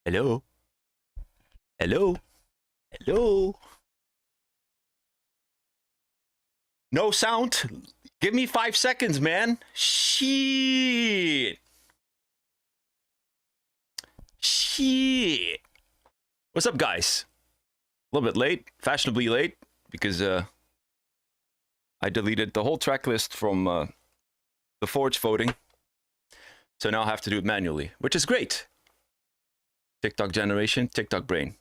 Hello? Hello? Hello? No sound? Give me 5 seconds, man. Shit. Shit. What's up, guys? A little bit late, fashionably late, because I deleted the whole track list from the Forge voting. So now I have to do it manually, which is great. TikTok generation, TikTok brain.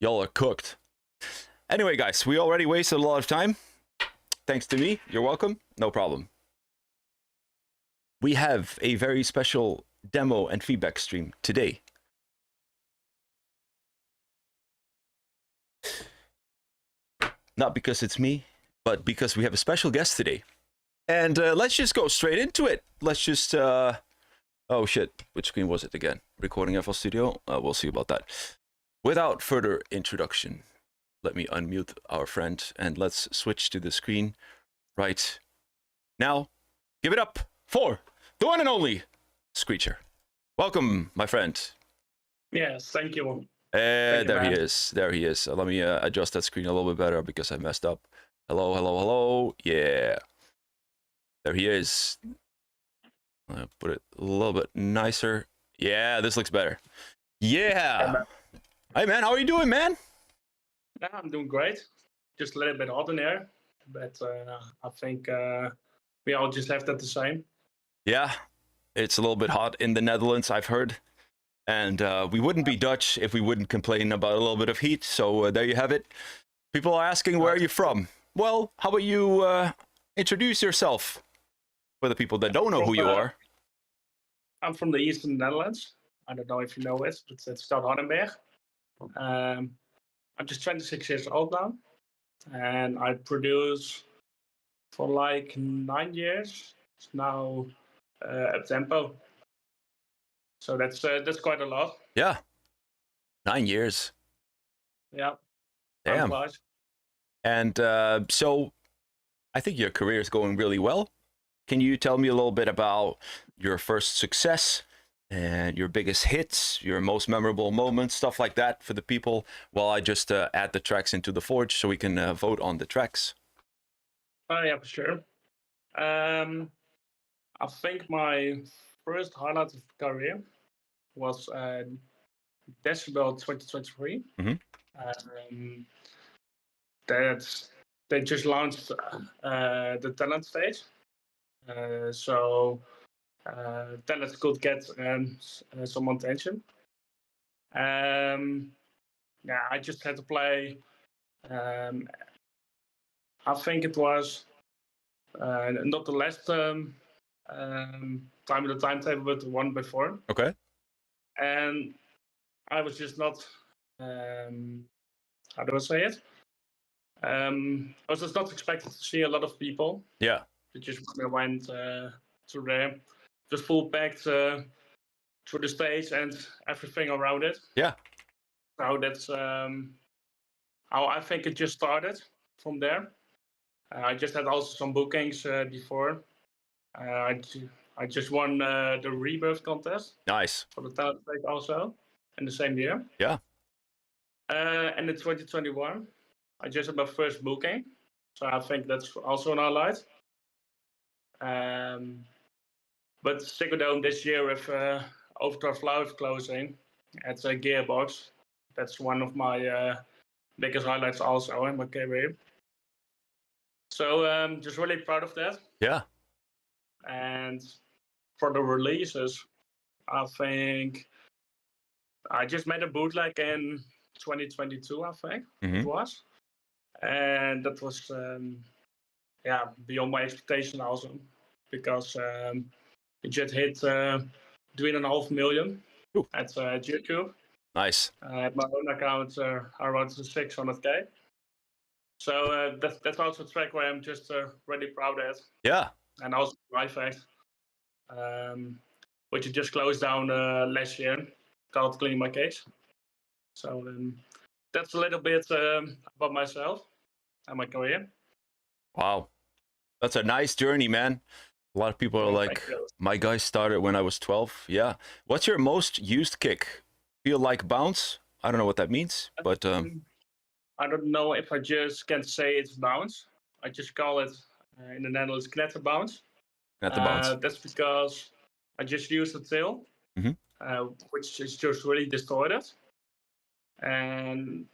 Y'all are cooked. Anyway, guys, we already wasted a lot of time. Thanks to me. You're welcome. No problem. We have a very special demo and feedback stream today. Not because it's me, but because we have a special guest today. And let's just go straight into it. Let's just... oh, shit. Which screen was it again? Recording FL Studio? We'll see about that. Without further introduction, let me unmute our friend and let's switch to the screen right now. Give it up for the one and only SCREECHER. Welcome, my friend. Yes, thank you. There he is. There he is. Let me adjust that screen a little bit better because I messed up. Hello, hello, hello. Yeah. There he is. I'll put it a little bit nicer. Yeah, this looks better. Yeah. Hey, man, how are you doing, man? Yeah, I'm doing great. Just a little bit hot in here, but I think we all just have that the same. Yeah, it's a little bit hot in the Netherlands, I've heard. And we wouldn't be Dutch if we wouldn't complain about a little bit of heat. So there you have it. People are asking, where are you from? Well, how about you introduce yourself for the people that don't know who you are? I'm from the eastern Netherlands. I don't know if you know it, but it's called Hardenberg. I'm just 26 years old now, and I produce for like 9 years. It's now Uptempo. So that's quite a lot. Yeah, 9 years. Yeah. Damn. And so I think your career is going really well. Can you tell me a little bit about your first success and your biggest hits, your most memorable moments, stuff like that for the people, while I just add the tracks into the Forge so we can vote on the tracks? Oh, yeah, for sure. I think my first highlight of career was Decibel 2023. Mm-hmm. They just launched the talent stage. So talents could get some attention. Yeah, I just had to play. I think it was not the last time in the timetable, but the one before. Okay. And I was just not. How do I say it? I was just not expected to see a lot of people. Yeah. It just went through there, just full packed through the stage and everything around it. Yeah. So that's how I think it just started from there. I just had also some bookings before. I just won the Rebirth contest. Nice. For the talent stage also in the same year. Yeah. And in 2021, I just had my first booking. So I think that's also an highlight. But Psychodome this year with Overdraft Live closing at a Gearbox. That's one of my biggest highlights also in my career. So just really proud of that. Yeah. And for the releases, I think I just made a bootleg in 2022, I think it was. And that was, beyond my expectation also. Because it just hit 3.5 million at YouTube. Nice. At my own account, around 600k. So that's also a track where I'm just really proud of. Yeah. And also Lifehack, which just closed down last year, called Clean My Case. So that's a little bit about myself and my career. Wow. That's a nice journey, man. A lot of people are like, my guy started when I was 12. Yeah. What's your most used kick? feel like bounce. I don't know what that means, but I don't know if I just can say it's bounce. I just call it in the Netherlands knetterbounce. at the bounce. That's because I just use the tail, which is just really distorted, and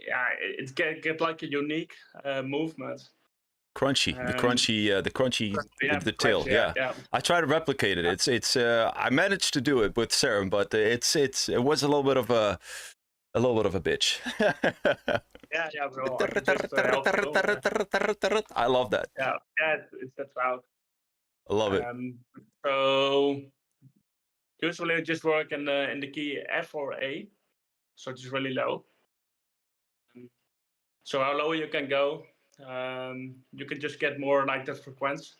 yeah, it get like a unique movement. Crunchy, the tail. Yeah. I try to replicate it. It's I managed to do it with Serum, but it was a little bit of a bitch. Yeah, bro. I love that. Yeah, it's that loud. I love it. So usually I just work in the key F or A, so it's really low. So how low you can go, you can just get more like that frequency.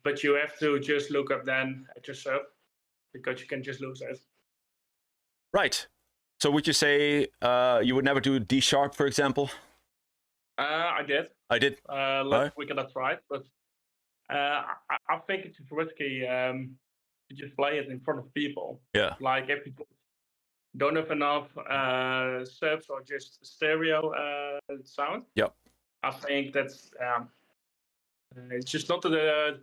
But you have to just look up then at your sub, because you can just lose it. Right. So would you say you would never do D sharp, for example? I did. Last week I tried, but I think it's risky to just play it in front of people. Yeah. Like if you don't have enough subs or just stereo sound. Yep. I think that's it's just not the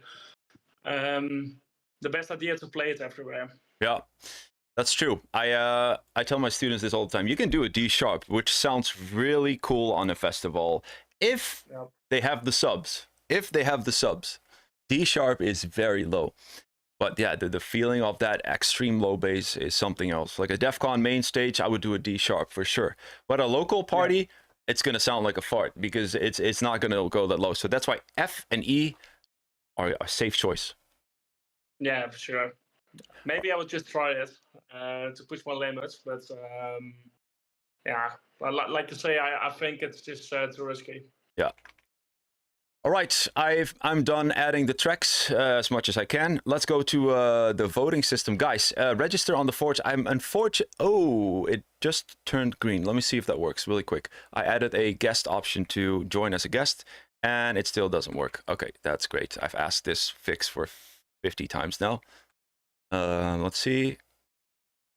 best idea to play it everywhere. Yeah. That's true. I tell my students this all the time. You can do a D sharp, which sounds really cool on a festival if they have the subs. If they have the subs, D sharp is very low. But yeah, the feeling of that extreme low bass is something else. Like a DEF CON main stage, I would do a D sharp for sure. But a local party, it's gonna sound like a fart because it's not gonna go that low. So that's why F and E are a safe choice. Yeah, for sure. Maybe I would just try it to push my limits, but yeah, like to say, I think it's just too risky. Yeah. All right, I'm done adding the tracks as much as I can. Let's go to the voting system, guys. Register on the Forge. I'm unfortunate. Oh, it just turned green. Let me see if that works really quick. I added a guest option to join as a guest, and it still doesn't work. Okay, that's great. I've asked this fix for 50 times now. Let's see.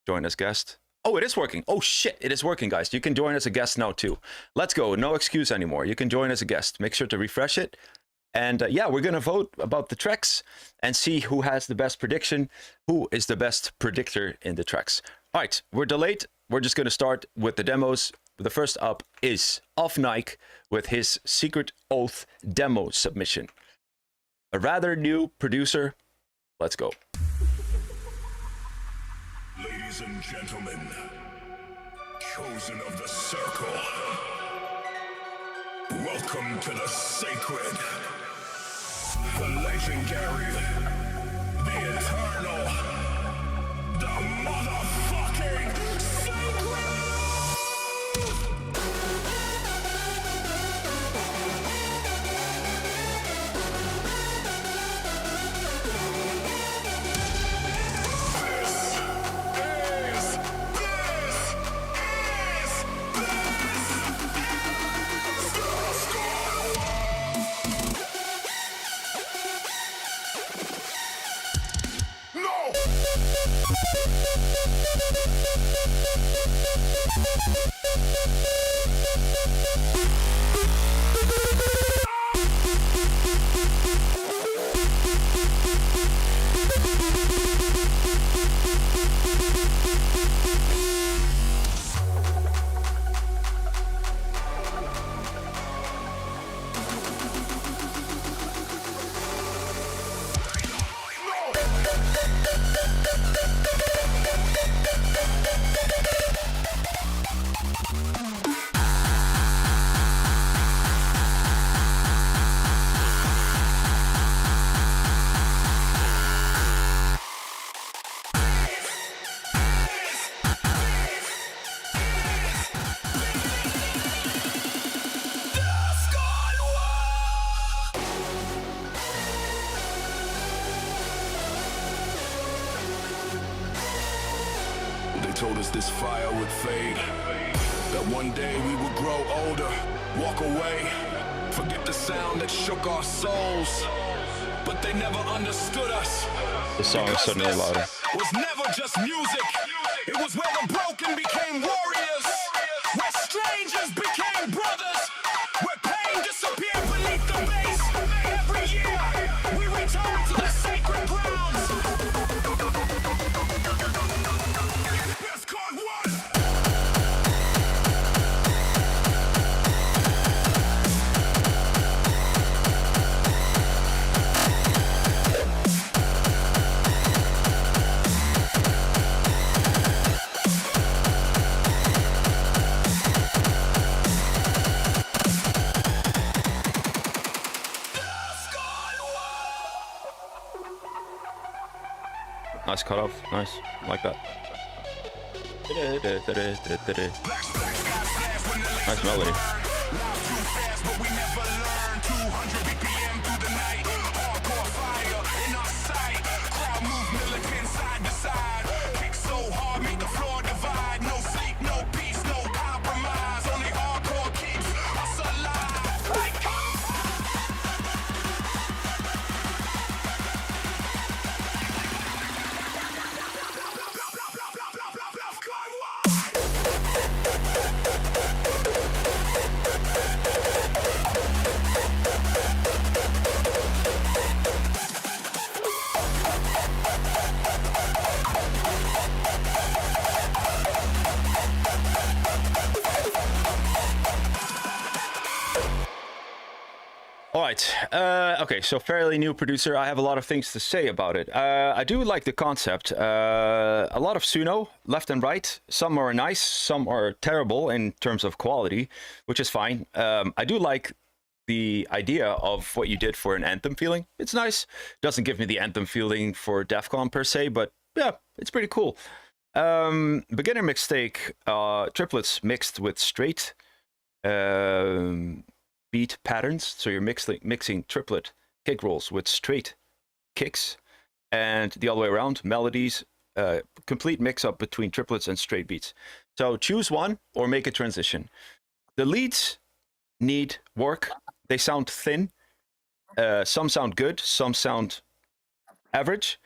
Join as guest. Oh, it is working. Oh shit, it is working, guys. You can join as a guest now too. Let's go. No excuse anymore. You can join as a guest. Make sure to refresh it. And yeah, we're going to vote about the tracks and see who has the best prediction, who is the best predictor in the tracks. All right, we're delayed. We're just going to start with the demos. The first up is Off Nike with his Secret Oath demo submission. A rather new producer. Let's go. Ladies and gentlemen, chosen of the circle, welcome to the sacred, the legendary, the eternal, the motherfucking sacred! Told us this fire would fade, that one day we would grow older, walk away, forget the sound that shook our souls, but they never understood us. The song is suddenly louder. was never just music. It was where the broken became warriors, where strangers became brothers, where pain disappeared beneath the base. Every year, we return to the sacred grounds. Best card one. Nice cutoff. Nice. Like that. Nice melody. All right. Okay, so fairly new producer. I have a lot of things to say about it. I do like the concept. A lot of Suno, left and right. Some are nice, some are terrible in terms of quality, which is fine. I do like the idea of what you did for an Anthem feeling. It's nice. Doesn't give me the Anthem feeling for DEFCON per se, but yeah, it's pretty cool. Beginner mistake, triplets mixed with straight beat patterns. So you're mixing triplet kick rolls with straight kicks, and the other way around, melodies, complete mix up between triplets and straight beats. So choose one or make a transition. The leads need work. They sound thin. Some sound good, some sound average.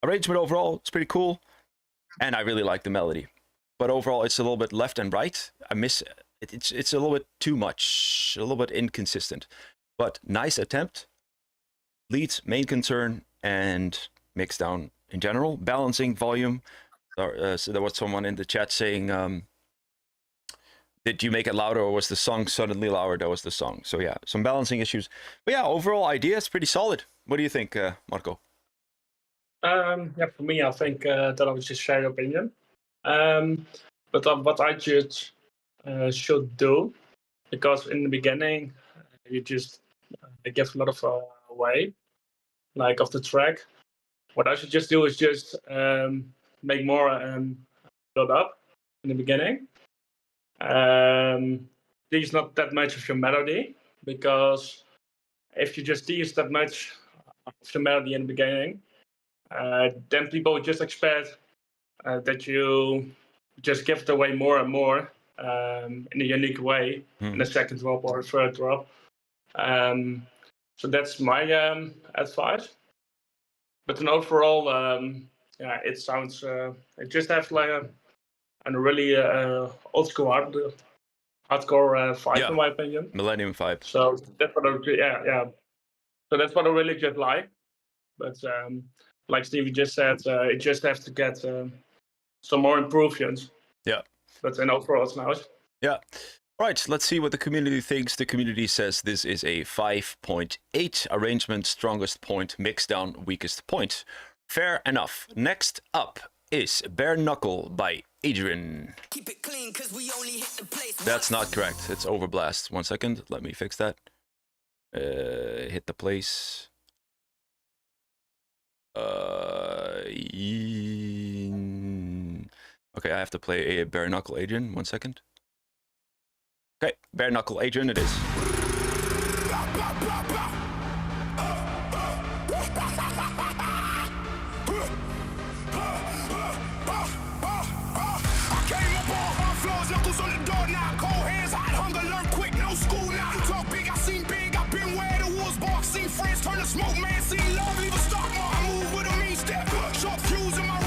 Arrangement overall, it's pretty cool, and I really like the melody. But overall, it's a little bit left and right. I miss it's a little bit too much, a little bit inconsistent. But nice attempt. Leads, main concern, and mix down in general. Balancing, volume. So there was someone in the chat saying, did you make it louder, or was the song suddenly louder? That was the song. So yeah, some balancing issues. But yeah, overall idea is pretty solid. What do you think, Marco? Yeah, for me, I think that I would just share your opinion. But what I should do, because in the beginning, you just give a lot of away, like of the track. What I should just do is just make more build up in the beginning. Tease not that much of your melody, because if you just tease that much of the melody in the beginning, then people just expect that you just give it away more and more in a unique way in the second drop or third drop. So that's my advice. But then overall, yeah, it sounds. It just has like a really old school hardcore vibe, in my opinion. Millennium vibe. So that's what yeah. So that's what I really just like. But like Stevie just said, it just has to get some more improvements. Yeah. But then overall, it's nice. Yeah. Right, let's see what the community thinks. The community says this is a 5.8 arrangement, strongest point, mix down, weakest point. Fair enough. Next up is Bare Knuckle by Adrian. Keep it clean, 'cause we only hit the place. That's not correct. It's Overblast. 1 second. Let me fix that. Hit the place. Okay, I have to play a Bare Knuckle Adrian. 1 second. Okay, Bare Knuckle Adrian it is. Knuckles on the door now, cold hands, hot hunger, learn quick, no school now. Talk big, I seen big, I've been where the wolves bark, seen friends turn to smoke, man, seen love, leave a stalk mark. I move with a mean step, short fuse in my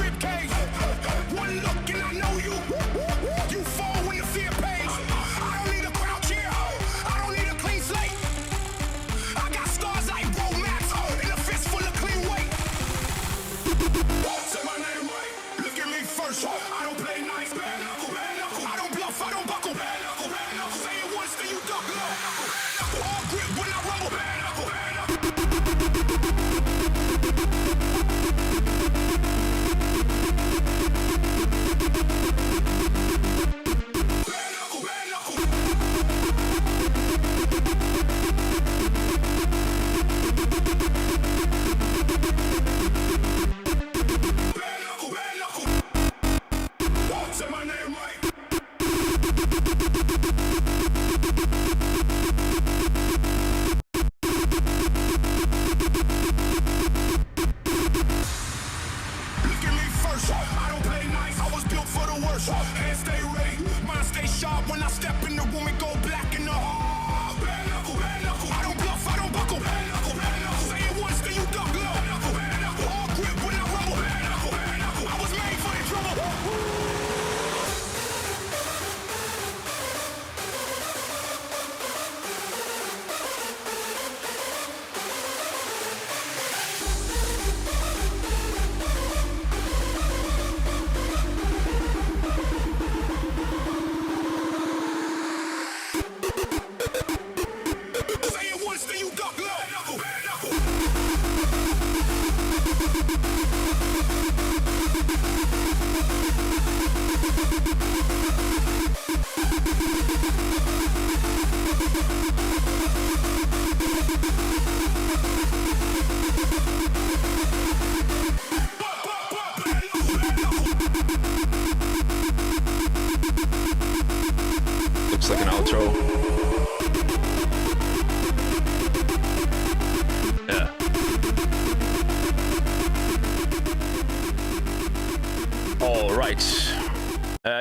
right.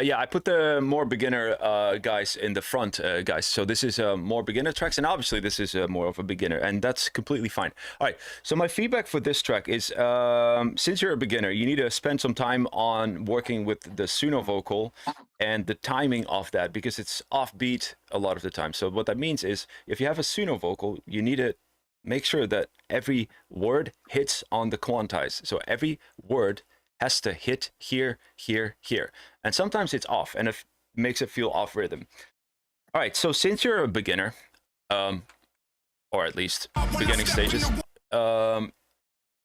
Yeah, I put the more beginner guys in the front, guys. So this is more beginner tracks, and obviously this is more of a beginner, and that's completely fine. All right, so my feedback for this track is, since you're a beginner, you need to spend some time on working with the Suno vocal and the timing of that, because it's offbeat a lot of the time. So what that means is, if you have a Suno vocal, you need to make sure that every word hits on the quantize. So every word has to hit here, here, here. And sometimes it's off, and it makes it feel off rhythm. All right, so since you're a beginner, or at least beginning stages,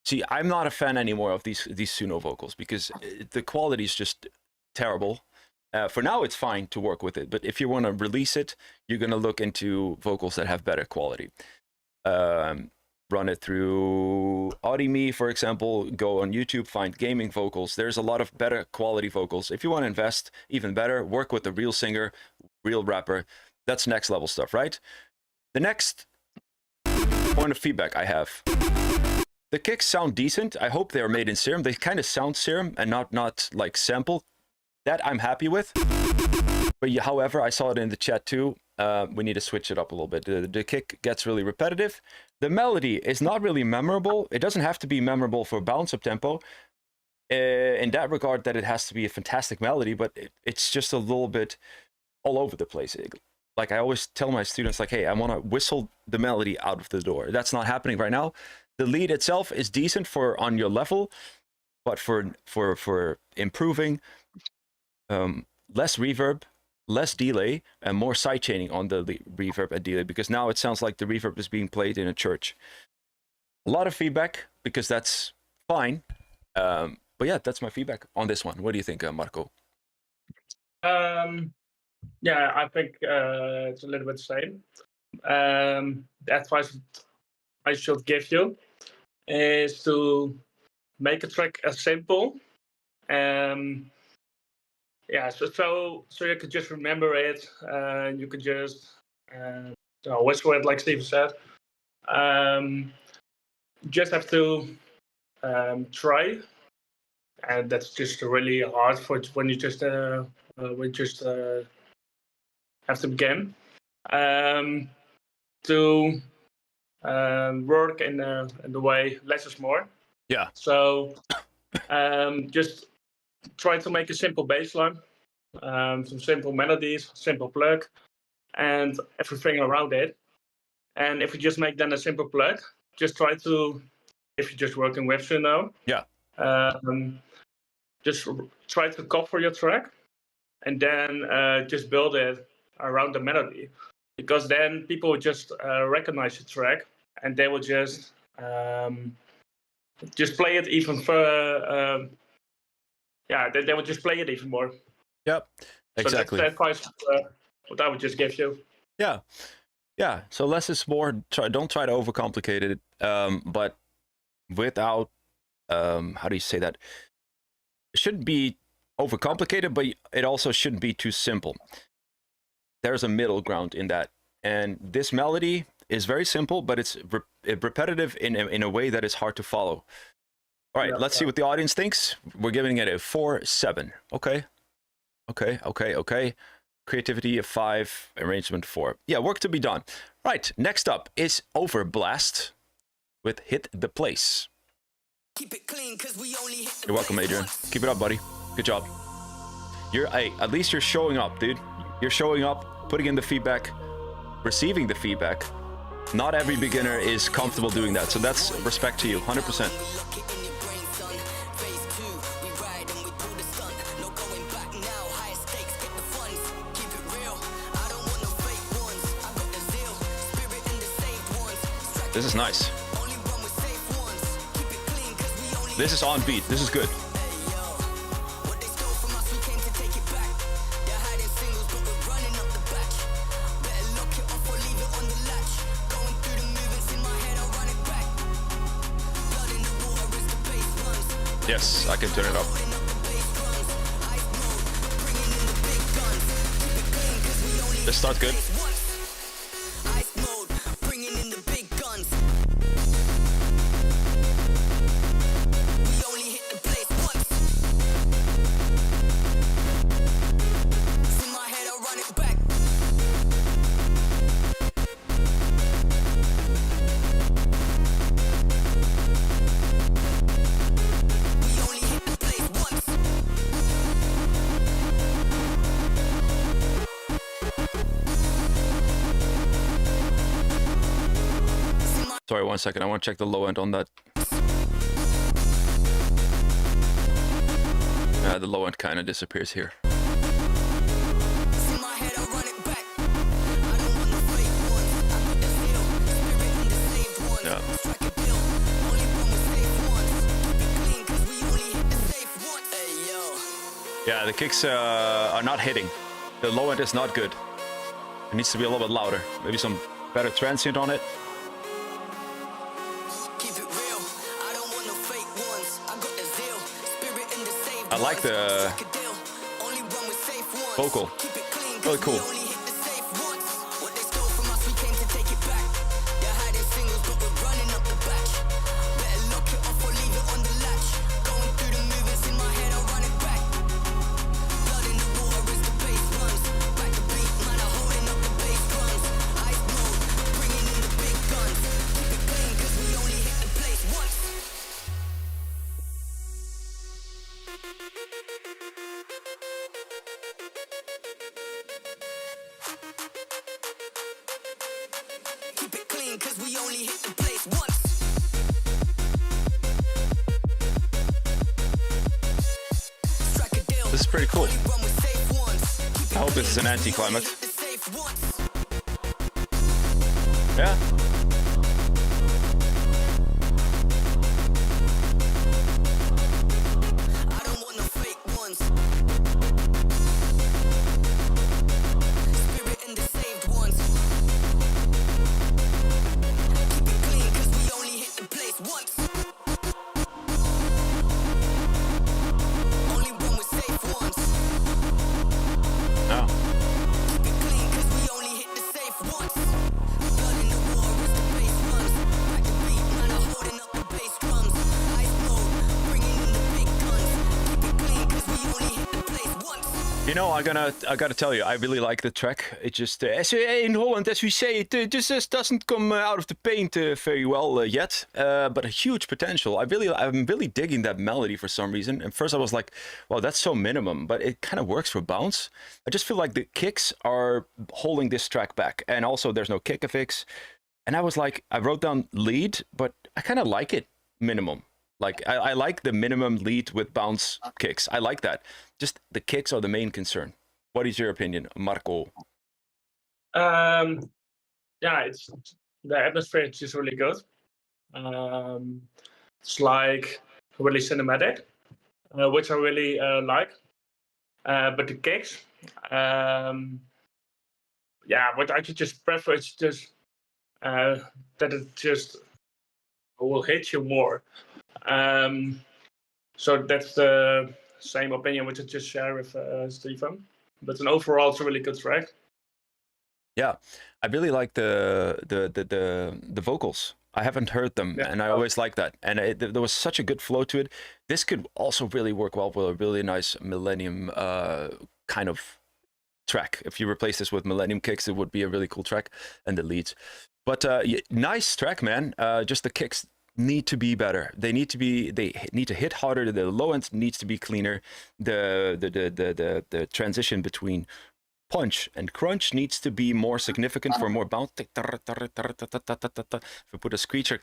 see, I'm not a fan anymore of these Suno vocals, because the quality is just terrible. For now, it's fine to work with it, but if you want to release it, you're going to look into vocals that have better quality. Run it through Audime, for example. Go on YouTube, find gaming vocals. There's a lot of better quality vocals. If you want to invest even better, work with a real singer, real rapper. That's next level stuff, right? The next point of feedback I have: the kicks sound decent. I hope they're made in Serum. They kind of sound Serum and not like sample. That I'm happy with. But however, I saw it in the chat too. We need to switch it up a little bit. The kick gets really repetitive. The melody is not really memorable. It doesn't have to be memorable for bounce Uptempo. In that regard, that it has to be a fantastic melody, but it's just a little bit all over the place. Like I always tell my students, like, hey, I want to whistle the melody out of the door. That's not happening right now. The lead itself is decent for on your level, but for improving, less reverb, less delay, and more sidechaining on the reverb and delay, because now it sounds like the reverb is being played in a church. A lot of feedback, because that's fine. But yeah, that's my feedback on this one. What do you think, Marco? Yeah, I think it's a little bit the same. The advice I should give you is to make a track as simple. Yeah, so you could just remember it. You could just whistle it, like Steven said. You just have to try, and that's just really hard for when you just have to begin to work in the way less is more. Yeah. So just try to make a simple bass line, some simple melodies, simple plug, and everything around it. And if you just make then a simple plug, just try to, if you're just working with Suno, just try to cover your track, and then just build it around the melody, because then people will just recognize the track, and they will just play it even further. Yeah, they would just play it even more. Yep, exactly. So that's the advice what I would just give you. Yeah, yeah. So less is more. Don't try to overcomplicate it, but without, how do you say that? It shouldn't be overcomplicated, but it also shouldn't be too simple. There's a middle ground in that, and this melody is very simple, but it's repetitive in a way that is hard to follow. All right, let's see what the audience thinks. We're giving it a 4/7. Okay. Creativity a 5, arrangement 4. Yeah, work to be done. Right, next up is Overblast with Hit the Place. Keep it clean, 'cause we only hit the You're welcome, place Adrian. once. Keep it up, buddy. Good job. Hey, at least you're showing up, dude. You're showing up, putting in the feedback, receiving the feedback. Not every beginner is comfortable doing that, so that's respect to you, 100%. This is nice. This is on beat. This is good. Yes, I can turn it up. This starts good. Sorry, 1 second. I want to check the low end on that. The low end kind of disappears here. Yeah. Yeah, the kicks are not hitting. The low end is not good. It needs to be a little bit louder. Maybe some better transient on it. I like the vocal. Really cool. This is pretty cool. I hope this is an anticlimax. Yeah. You know, I gotta tell you, I really like the track. It just, as in Holland, as we say, it just doesn't come out of the paint very well yet. But a huge potential. I'm really digging that melody for some reason. And first I was like, well, that's so minimum, but it kind of works for bounce. I just feel like the kicks are holding this track back, and also there's no kick effects. And I was like, I wrote down lead, but I kind of like it minimum. Like, I like the minimum lead with bounce kicks. I like that. Just the kicks are the main concern. What is your opinion, Marco? Yeah, it's the atmosphere is just really good. It's like really cinematic, which I really like. But the kicks, yeah, what I could just prefer is just that it just will hit you more. So that's the same opinion which I just shared with Stephen. But overall, it's a really good track. Yeah, I really like the vocals. I haven't heard them, and I always like that. And there was such a good flow to it. This could also really work well with a really nice Millennium kind of track. If you replace this with Millennium kicks, it would be a really cool track, and the leads. But nice track, man. Just the kicks need to be better. They need to hit harder. The low end needs to be cleaner. The transition between punch and crunch needs to be more significant for more bounce. If we put a screecher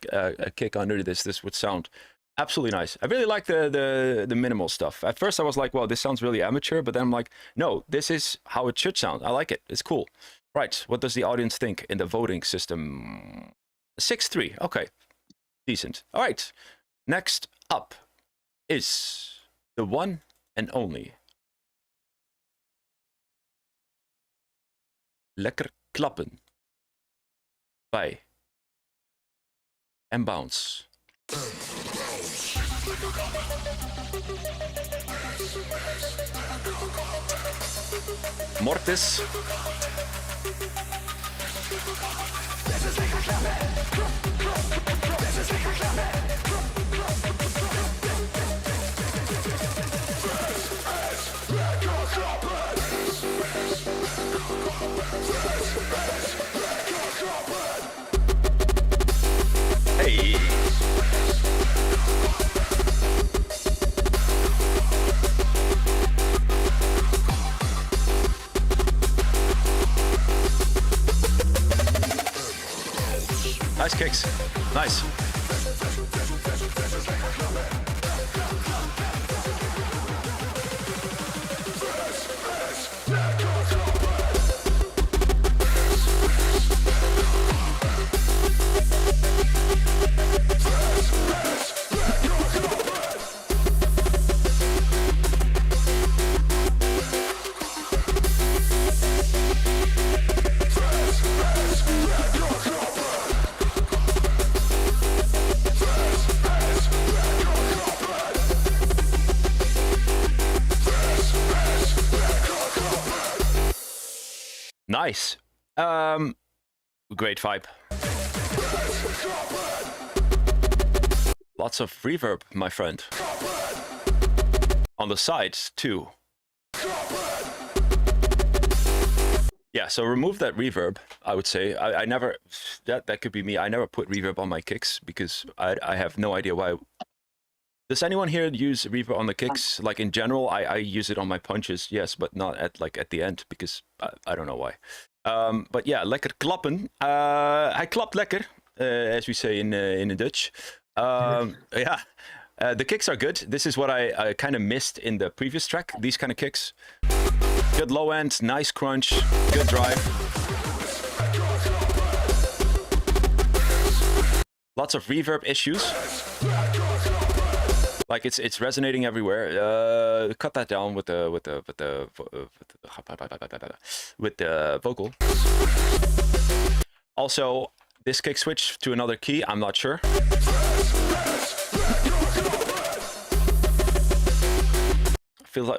kick under this would sound absolutely nice. I really like the minimal stuff. At first I was like, well, this sounds really amateur, but then I'm like, no, this is how it should sound. I like it. It's cool. Right. What does the audience think in the voting system? 6-3. Okay. Decent. All right. Next up is the one and only Lekker Klappen by and Bounce. Mortis. Hey. Nice kicks. Nice. Nice. Great vibe. Lots of reverb, my friend. On the sides, too. Yeah, so remove that reverb, I would say. I never... That could be me. I never put reverb on my kicks because I have no idea why. Does anyone here use reverb on the kicks? Like in general, I use it on my punches, yes, but not at the end because I don't know why. But yeah, lekker klappen. Hij klapt lekker, as we say in Dutch. Yeah, the kicks are good. This is what I kind of missed in the previous track. These kind of kicks. Good low end, nice crunch, good drive. Lots of reverb issues. Like it's resonating everywhere. Cut that down with the vocal. Also, this kick switch to another key, I'm not sure.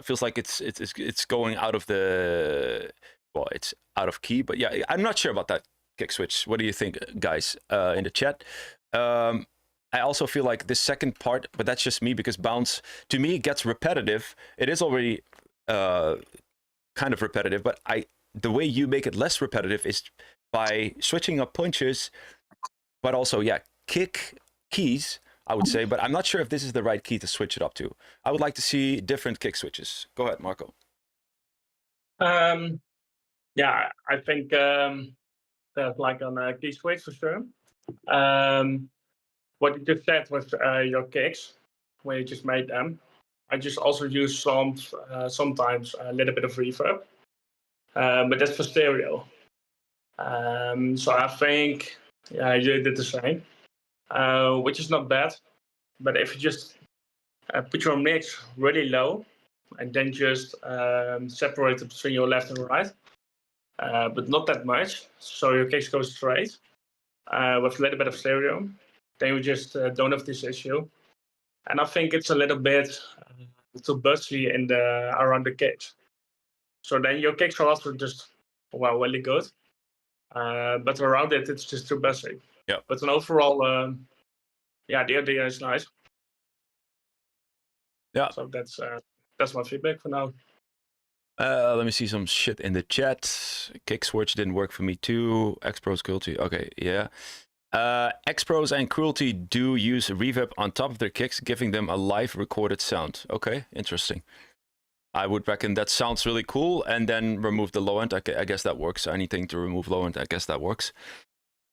Feels like it's going out of the, well, it's out of key, but yeah, I'm not sure about that kick switch. What do you think, guys, in the chat? I also feel like this second part, but that's just me because bounce to me gets repetitive. It is already kind of repetitive, but the way you make it less repetitive is by switching up punches, but also, yeah, kick keys, I would say, but I'm not sure if this is the right key to switch it up to. I would like to see different kick switches. Go ahead, Marco. Yeah, I think there's like a key switch for sure. What you just said with your kicks, when you just made them, I just also use sometimes a little bit of reverb, but that's for stereo. So I think, yeah, you did the same, which is not bad. But if you just put your mix really low and then just separate it between your left and right, but not that much, so your kicks go straight with a little bit of stereo, then you just don't have this issue. And I think it's a little bit too buzzy in around the kicks. So then your kicks are also just, well, really good. But around it, it's just too buzzy. Yeah. But an overall, yeah, the idea is nice. Yeah. So that's my feedback for now. Let me see some shit in the chat. Kick switch didn't work for me too. X-Pros, Cruelty. Okay, yeah. X-Pros and Cruelty do use reverb on top of their kicks, giving them a live recorded sound. Okay, interesting. I would reckon that sounds really cool, and then remove the low end. I guess that works. Anything to remove low end, I guess that works.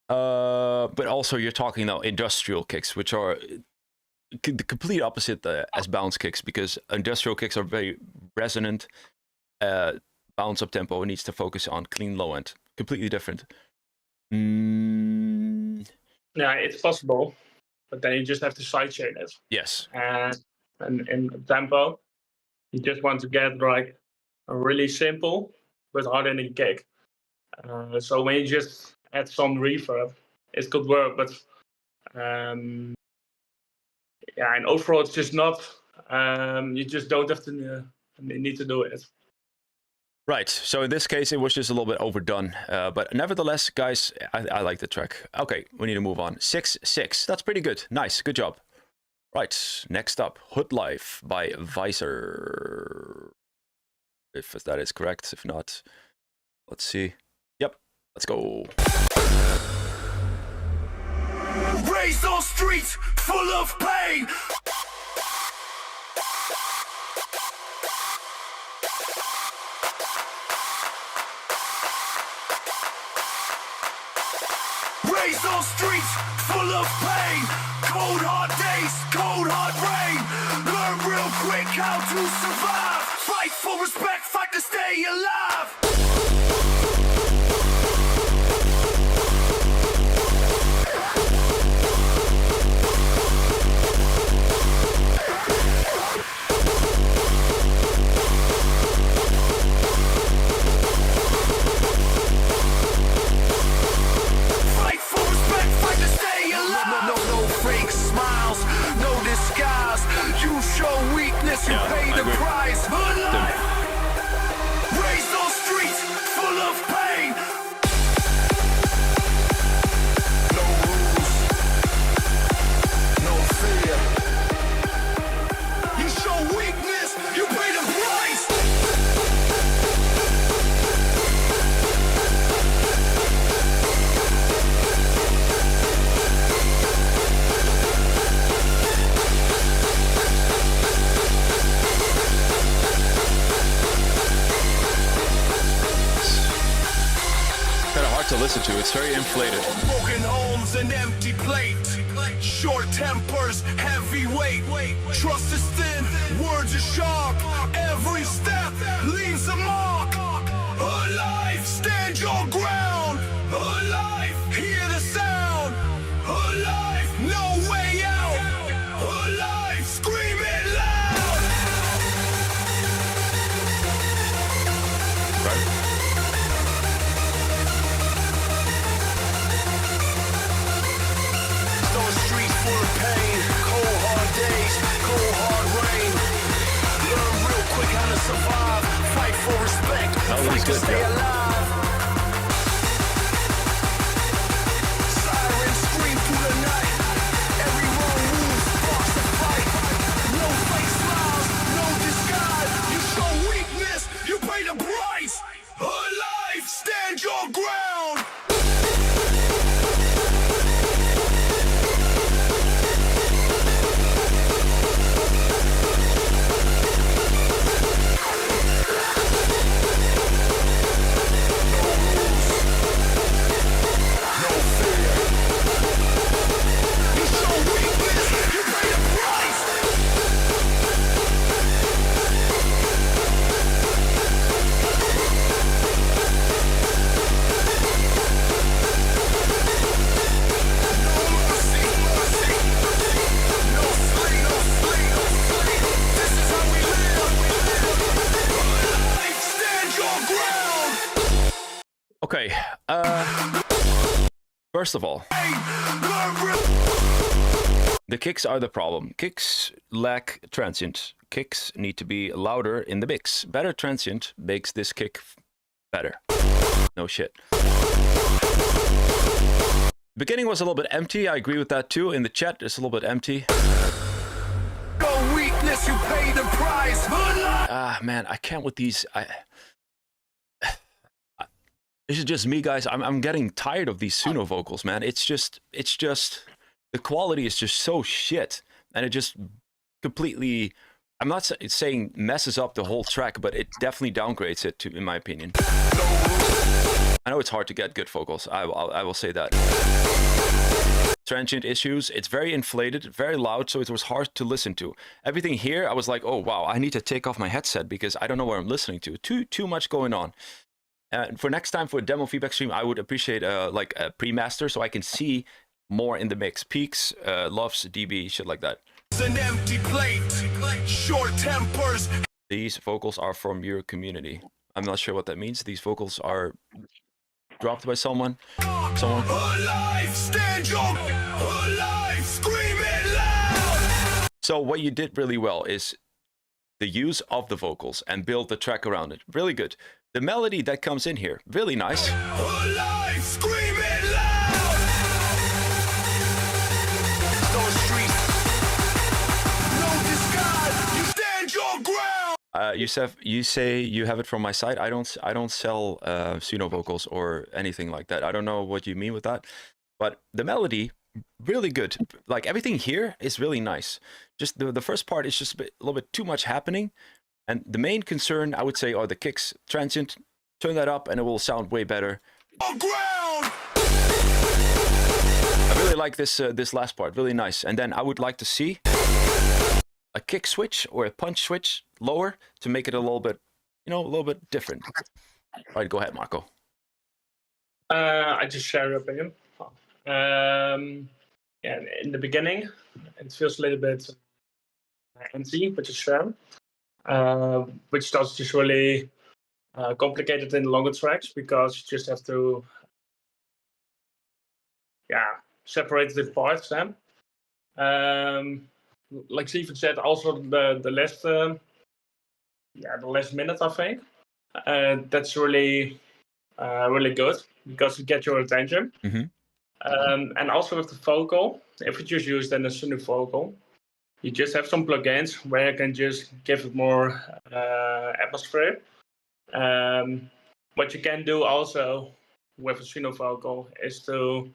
But also you're talking now industrial kicks, which are the complete opposite as bounce kicks, because industrial kicks are very resonant. Bounce up tempo needs to focus on clean low end. Completely different. Yeah, it's possible, but then you just have to sidechain it. Yes. And in tempo, you just want to get like a really simple but hard-hitting kick. So when you just add some reverb, it could work, but yeah, and overall it's just not. You just don't have to need to do it. Right, so in this case, it was just a little bit overdone. But nevertheless, guys, I like the track. Okay, we need to move on. 6-6, that's pretty good. Nice, good job. Right, next up, Hood Life by Visor. If that is correct, if not, let's see. Yep, let's go. Raised on streets full of pain. Raised on streets full of pain. respect, fight to stay alive. Fight for respect, fight to stay alive. No fake smiles, no disguise. You show weakness, you pay the price. Alive. Raise those streets full of pain. No rules, no fear. You show weakness, you pay the price. Kind of hard to listen to. It's very inflated. Broken homes and empty plate. Short tempers, heavy weight. Trust is thin, words are sharp. Every step leaves a mark. Alive, stand your ground. Alive, hear the sound. Alive, no way out. Alive, scream it loud. Right? Those streets full of pain, cold hard days, cold hard rain. Learn real quick how to survive, fight for respect, That was fight to good, stay yeah. alive. Sirens scream through the night, every wrong move sparks a fight. No fake smiles, no disguise. You show weakness, you pay the price. Alive, stand your ground. No fear. You show weakness, you pay the price. No mercy, mercy. No sleep, no sleep, no sleep. This is how we live. Alive, stand your ground. Okay. First of all, Learn real. the kicks are the problem. Kicks lack transient. Kicks need to be louder in the mix. Better transient makes this kick better. No shit. Beginning was a little bit empty. I agree with that too. In the chat, it's a little bit empty. No weakness, you pay the price. Alive. Ah, man, I can't with these. This is just me, guys. I'm getting tired of these Suno vocals, man. It's just the quality is just so shit, and it just completely. I'm not saying messes up the whole track, but it definitely downgrades it, in my opinion. I know it's hard to get good vocals. I will say that. Transient issues. It's very inflated, very loud, so it was hard to listen to. Everything here, I was like, oh wow, I need to take off my headset because I don't know what I'm listening to. Too much going on. For next time for a demo feedback stream, I would appreciate like a pre-master so I can see more in the mix. Peaks, loves, dB, shit like that. It's an empty plate. Short tempers. These vocals are from your community. I'm not sure what that means. These vocals are dropped by someone. Alive, stand your. Alive, scream it loud. So what you did really well is the use of the vocals and build the track around it. Really good. The melody that comes in here, really nice. Alive, scream it loud. Those streets. No disguise. You stand your ground. You say you have it from my site. I don't sell Suno vocals or anything like that. I don't know what you mean with that, but the melody really good. Like everything here is really nice. Just the first part is just a little bit too much happening, and the main concern I would say are the kicks. Transient, turn that up and it will sound way better. Ground. I really like this this last part, really nice. And then I would like to see a kick switch or a punch switch lower to make it a little bit you know, a little bit different. All right, go ahead, Marco. I just share your opinion. Yeah, in the beginning, it feels a little bit empty, which is fair. Which does just really complicate it in longer tracks because you just have to, separate the parts. Like Steven said, also the last minute, I think, that's really good because you get your attention. And also with the vocal, if you just use then a synth vocal, you just have some plugins where you can just give it more atmosphere. What you can do also with a synth vocal is to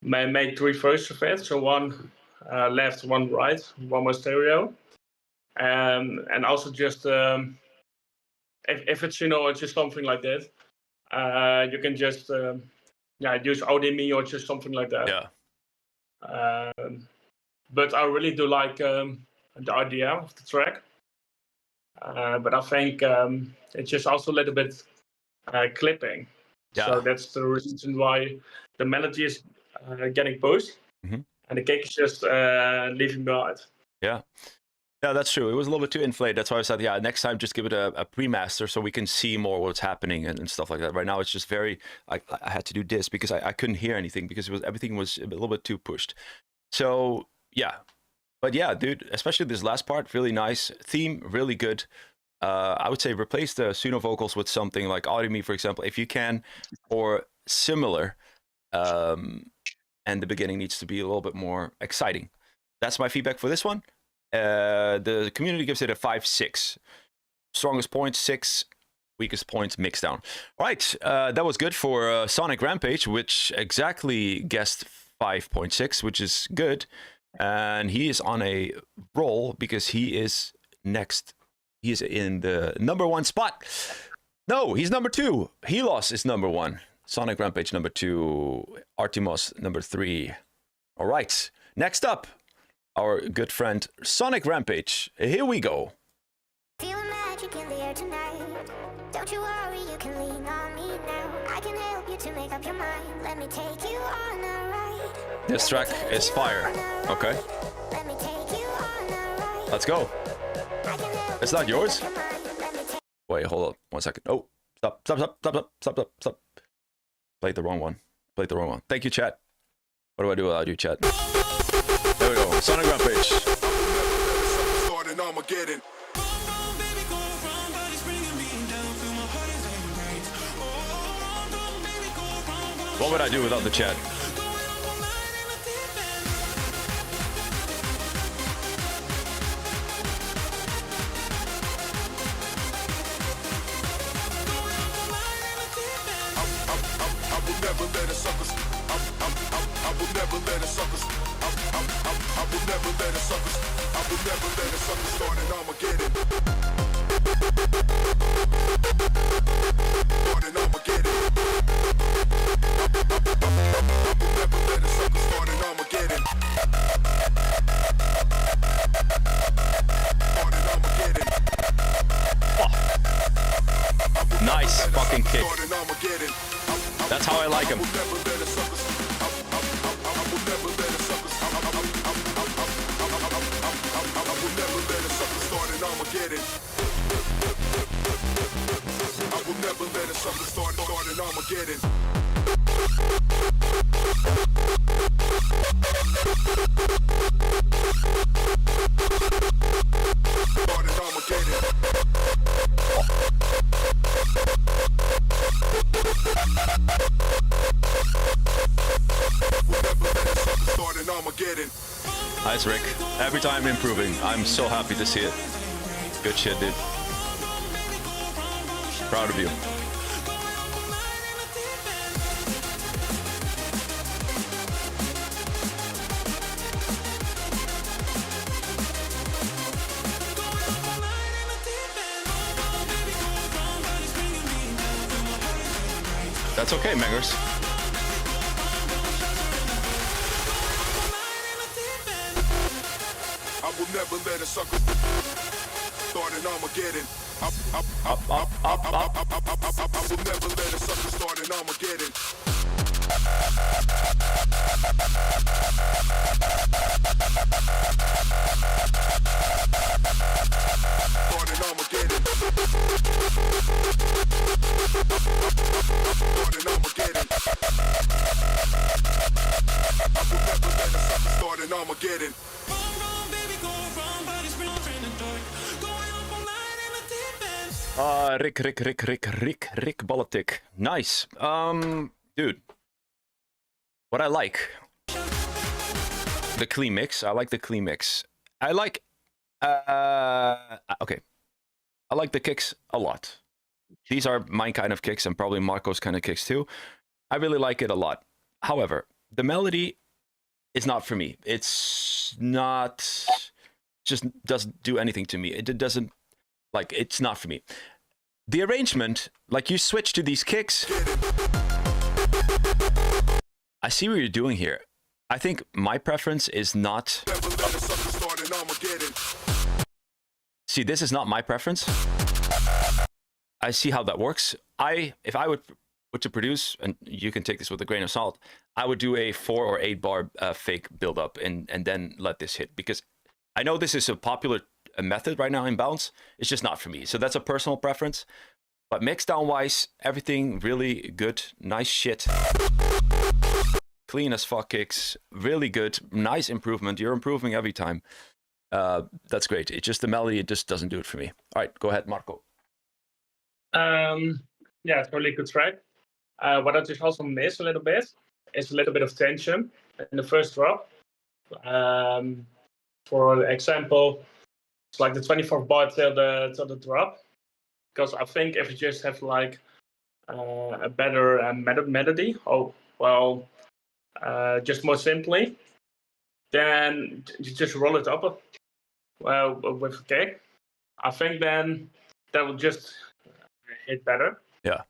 make 3 versions of it. So one left, one right, one more stereo. And also just if it's it's just something like that, you can just use ODMI or just something like that. Yeah. But I really do like the idea of the track. But I think it's just also a little bit clipping. Yeah. So that's the reason why the melody is getting pushed and the kick is just leaving behind. Yeah. Yeah, that's true. It was a little bit too inflated. That's why I said, yeah, next time just give it a pre-master so we can see more what's happening and stuff like that. Right now it's just very, I had to do this because I couldn't hear anything because everything was a little bit too pushed. So yeah, but yeah, dude, especially this last part, really nice. Theme, really good. I would say replace the Suno vocals with something like AudioMe, for example, if you can, or similar. And the beginning needs to be a little bit more exciting. That's my feedback for this one. The community gives it a 5.6. Strongest point 6, weakest point mixed down. All right, that was good for Sonic Rampage, which exactly guessed 5.6, which is good. And he is on a roll because he is next. He is in the #1 spot. No, he's #2. Helos is #1. Sonic Rampage #2. Artimos #3. All right, next up, our good friend Sonic Rampage. Here we go. Feeling magic in the air tonight. Don't you worry, you can lean on me now. I can help you to make up your mind. Let me take you on a ride. This track is fire. Okay. Let me take you on a ride. Let's go. I can help It's not yours? your mind. Let me take Wait, hold up 1 second. Oh, stop. Played the wrong one. Thank you, chat. What do I do without you, chat? There we go. Sonic Rampage. Starting Armageddon. What would I do without the chat? I will never let a suckers. I will never let a suckers. I will never let a suckers. I will never let a suckers start an Armageddon. Start an Armageddon. I will never let a suckers start an Armageddon. Start an Armageddon. Nice fucking kick. Start an Armageddon. That's how I like him. I will never let a sucker start an Armageddon. Start an Armageddon. Will never let a sucker start an Armageddon. Nice, Rick. Every time improving. I'm so happy to see it. Good shit, dude. Proud of you. That's okay, Mangers. I will never let a sucker. start and Armageddon. Up, up, up. I will never let a sucker start an Armageddon. Start an Armageddon. Start an Armageddon. I will never let a sucker start an Armageddon. Rick Politic. Nice. Dude. What I like. The clean mix. I like the clean mix. I like, okay. I like the kicks a lot. These are my kind of kicks and probably Marco's kind of kicks too. I really like it a lot. However, the melody is not for me. It's not, just doesn't do anything to me. It doesn't, like, it's not for me. The arrangement, like you switch to these kicks. I see what you're doing here. I think my preference is not. See, this is not my preference. I see how that works. If I would to produce, and you can take this with a grain of salt, I would do a 4 or 8 bar fake build up and then let this hit, because I know this is a popular method right now in bounce. It's just not for me. So that's a personal preference. But mix down wise, everything really good. Nice shit. Clean as fuck kicks. Really good. Nice improvement. You're improving every time. That's great. It's just the melody, it just doesn't do it for me. All right, go ahead, Marco. Yeah, it's a really good track. What I just also miss a little bit is a little bit of tension in the first drop. For example, it's like the 24th bar till the drop. Because I think if you just have like a better melody, just more simply, then you just roll it up with a kick. I think then that will just hit better. Yeah.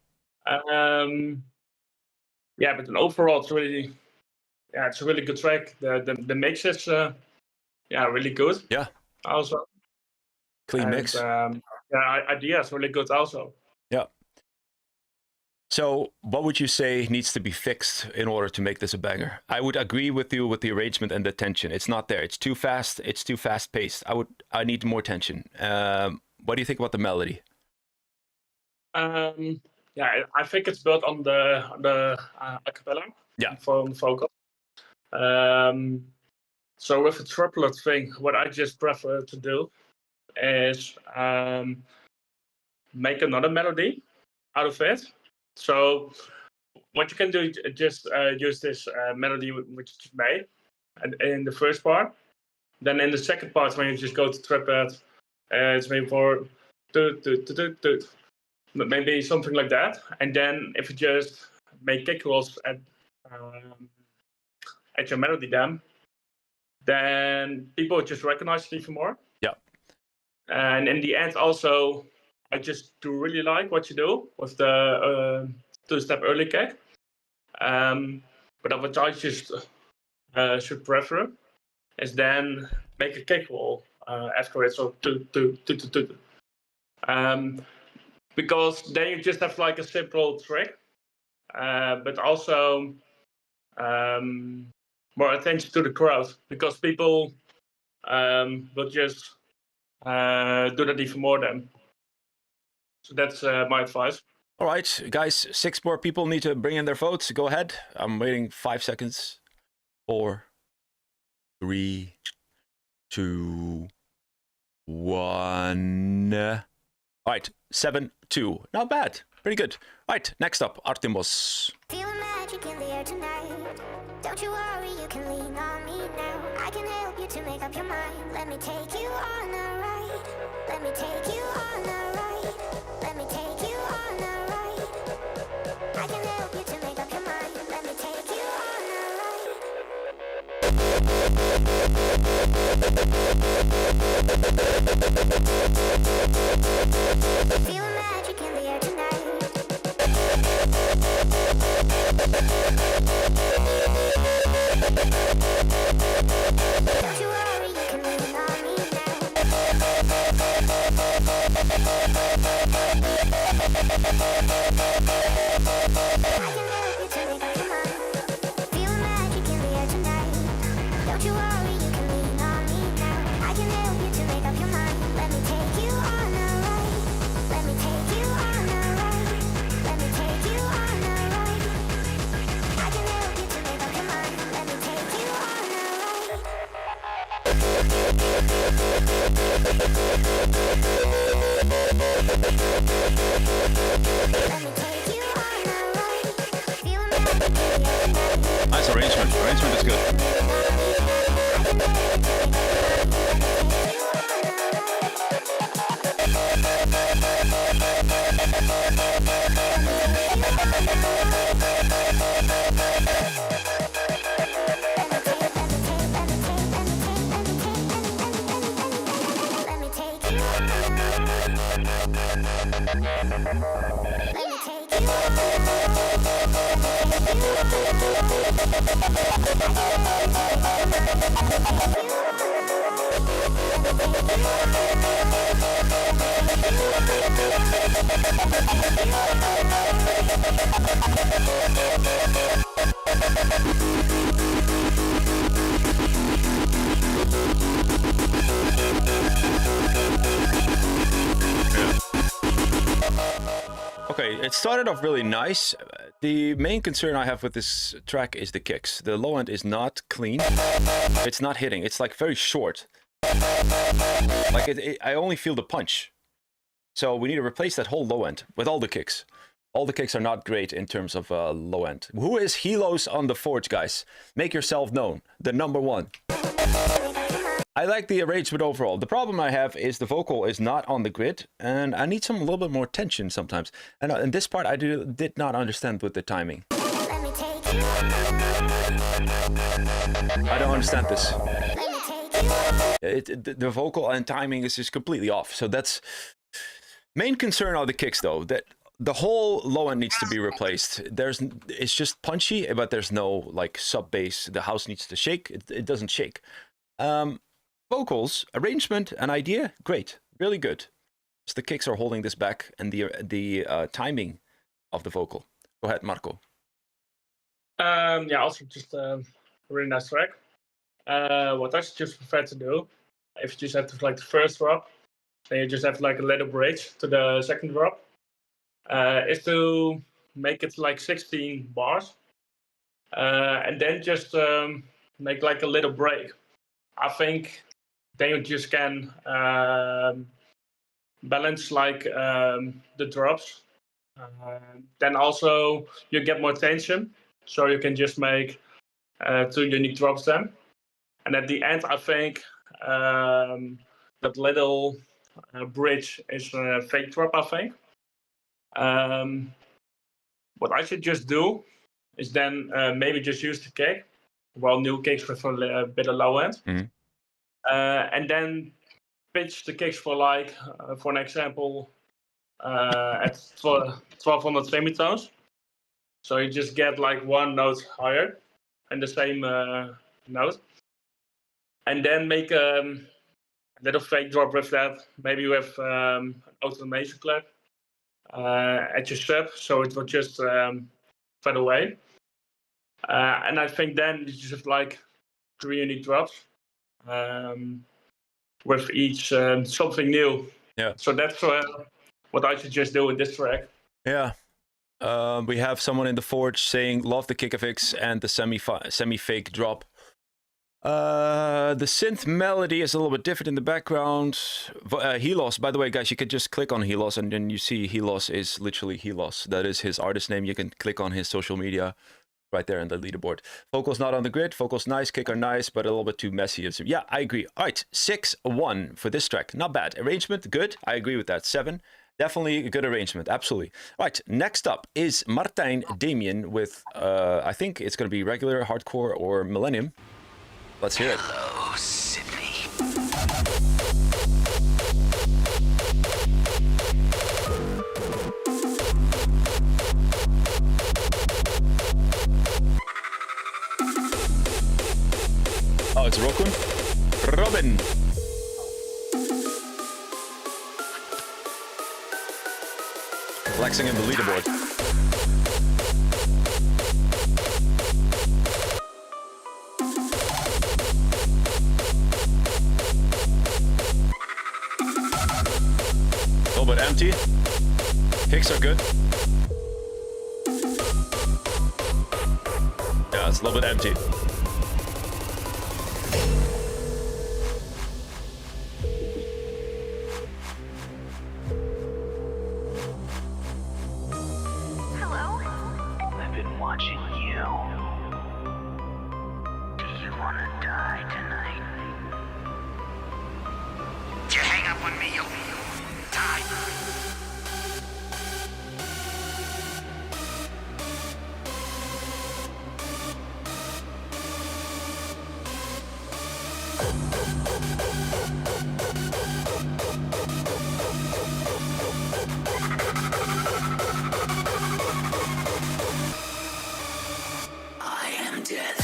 Yeah, but overall, it's really, it's a really good track. The mix is, really good. Yeah. Also. Clean mix. Idea is really good also. Yeah. So what would you say needs to be fixed in order to make this a banger? I would agree with you with the arrangement and the tension. It's not there. It's too fast. It's too fast paced. I need more tension. What do you think about the melody? I think it's built on the acapella. Yeah. From vocal. So with the triplet thing, what I just prefer to do is make another melody out of it. So what you can do is just use this melody which you made in the first part. Then in the second part, when you just go to triplet, it's maybe for maybe something like that. And then if you just make kick rolls at your melody, then people just recognize it even more. Yeah. And in the end, also, I just do really like what you do with the 2-step early kick. But what I just should prefer is then make a kick roll after it. So because then you just have like a simple trick, but also more attention to the crowd, because people will just do that even more then. So that's my advice. All right, guys, 6 more people need to bring in their votes. Go ahead. I'm waiting 5 seconds. 4, 3, 2, 1. All right, 7-2. Not bad. Pretty good. All right, next up, Artemos. Feeling magic in the air tonight. Don't you worry, you can lean on me now. I can help you to make up your mind. Let me take you on a ride. Let me take you on a ride. Let me take you on a ride. I can help you to make up your mind. Let me take you on a ride. Feeling magic in the air tonight. Don't you worry, you can lean on me now. Nice arrangement. Arrangement is good. Okay, it started off really nice. The main concern I have with this track is the kicks. The low end is not clean. It's not hitting. It's like very short. Like I only feel the punch. So we need to replace that whole low end with all the kicks. All the kicks are not great in terms of low end. Who is Helos on the Forge, guys? Make yourself known. The #1. I like the arrangement overall. The problem I have is the vocal is not on the grid, and I need a little bit more tension sometimes. And in this part, I did not understand with the timing. I don't understand this. The vocal and timing is just completely off. So that's main concern are the kicks, though. That the whole low end needs to be replaced. It's just punchy, but there's no like sub bass. The house needs to shake. It doesn't shake. Vocals, arrangement, and idea, great, really good. Just the kicks are holding this back, and the timing of the vocal. Go ahead, Marco. Yeah, also just a really nice track. What I just prefer to do, if you just have to like the first drop, then you just have like a little bridge to the second drop, is to make it like 16 bars, and then just make like a little break. I think then you just can balance like the drops. Then also you get more tension, so you can just make 2 unique drops then. And at the end, I think that little bridge is a fake drop, I think. What I should just do is then maybe just use the kick, well, new kicks with a bit of low end. Mm-hmm. And then pitch the kicks for like, for an example, at 1200 semitones. So you just get like 1 note higher and the same note. And then make a little fake drop with that. Maybe with an automation clap at your sub, so it will just fade away. And I think then you just have like 3 unique drops with each something new. Yeah. So that's what I should just do with this track. Yeah. We have someone in the Forge saying, love the kick FX and the semi-fake drop. The synth melody is a little bit different in the background. Helos, by the way, guys, you can just click on Helos and then you see Helos is literally Helos. That is his artist name. You can click on his social media right there in the leaderboard. Vocals not on the grid. Vocals nice, kick are nice, but a little bit too messy. Yeah, I agree. All right, 6-1 for this track. Not bad. Arrangement, good. I agree with that. 7. Definitely a good arrangement. Absolutely. All right, next up is Martijn Damien with, I think it's going to be regular, hardcore, or Millennium. Let's hear it. Hello, Sydney. Oh, it's Rokun. Robin. Flexing in the leaderboard. A little bit empty. Kicks are good. Yeah, it's a little bit empty. you. Time. I am death.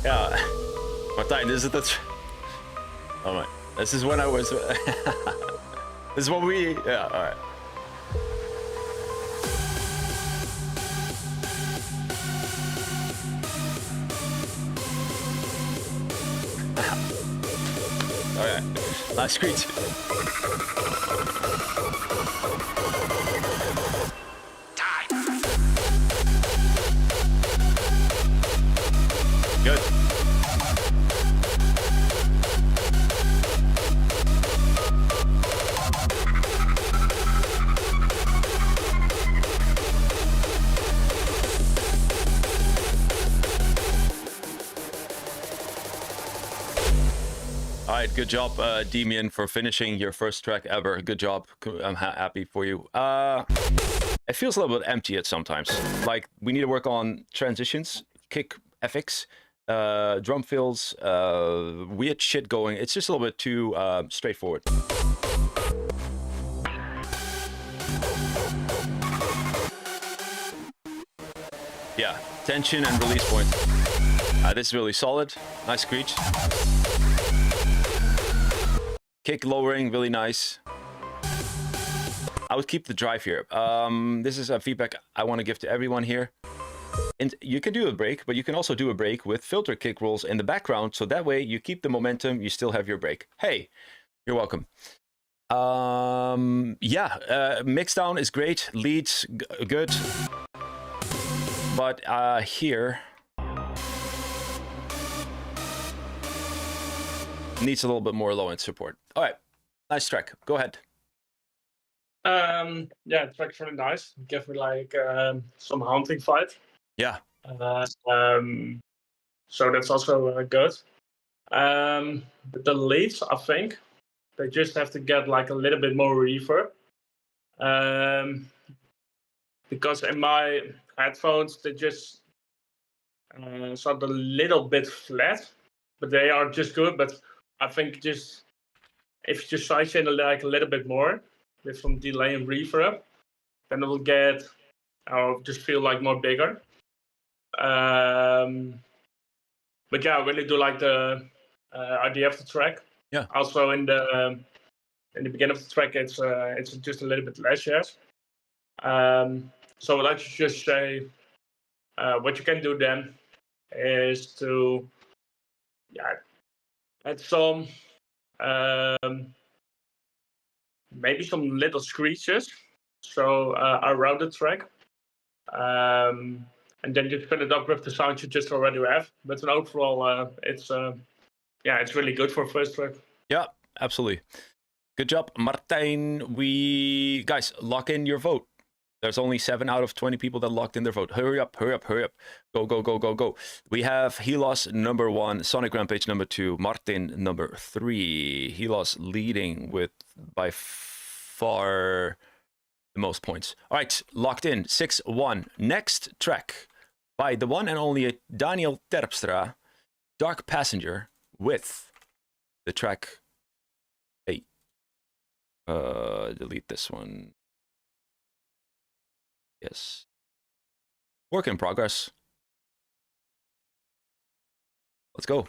Ja, Martijn, dit is het. Oh my, this is when I was. This is what we. Yeah, all right. All right, last screech. Good. All right, good job, Demian, for finishing your first track ever. Good job. I'm happy for you. It feels a little bit empty at sometimes. Like, we need to work on transitions, kick FX, drum fills, weird shit going. It's just a little bit too straightforward. Yeah, tension and release point. This is really solid. Nice screech. Kick lowering, really nice. I would keep the drive here. This is a feedback I want to give to everyone here. And you can do a break, but you can also do a break with filter kick rolls in the background. So that way you keep the momentum, you still have your break. Hey, you're welcome. Mixdown is great. Leads, good. But here needs a little bit more low-end support. All right, nice track. Go ahead. Yeah, the track's really nice. Give me like some hunting fight. Yeah. So that's also good. But the leads, I think, they just have to get like a little bit more reverb. Because in my headphones, they just sound a little bit flat, but they are just good. But I think just if you just sidechain like a little bit more with some delay and reverb, then it will get, just feel like more bigger. But yeah, I really do like the idea of the track. Yeah. Also in the beginning of the track, it's just a little bit less jazz. So I'd like to just say, what you can do then is to, add some, maybe some little screeches, so around the track, and then just fill it up with the sound you just already have. But overall, it's really good for a first track. Yeah, absolutely. Good job, Martijn. Guys, lock in your vote. There's only 7 out of 20 people that locked in their vote. Hurry up, hurry up, hurry up. Go, go, go, go, go. We have Helos number 1, Sonic Rampage number 2, Martin number 3. Helos leading with by far the most points. All right, locked in, 6-1. Next track by the one and only Daniel Terpstra, Dark Passenger, with the track. Hey, delete this one. Yes. Work in progress. Let's go.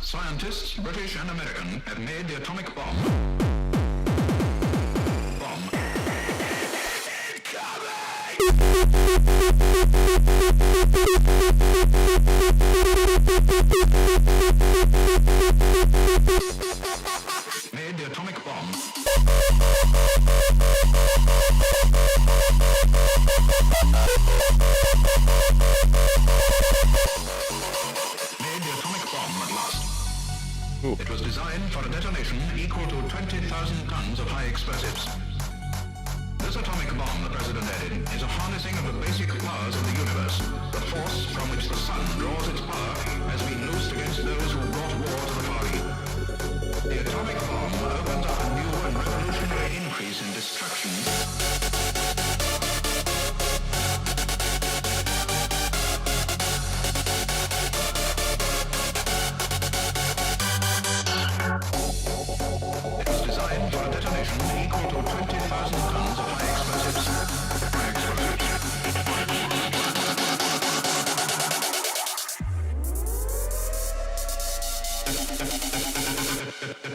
Scientists, British and American, have made the atomic bomb. Made the atomic bomb. designed for a detonation equal to 20,000 tons of high explosives. This atomic bomb the President added is a harnessing of the basic powers of the universe. The force from which the sun draws its power has been loosed against those who brought war to the Far East. The atomic bomb opens up a new and revolutionary increase in destruction. It's designed for a detonation equal to 20,000 tons of high explosives. High explosives.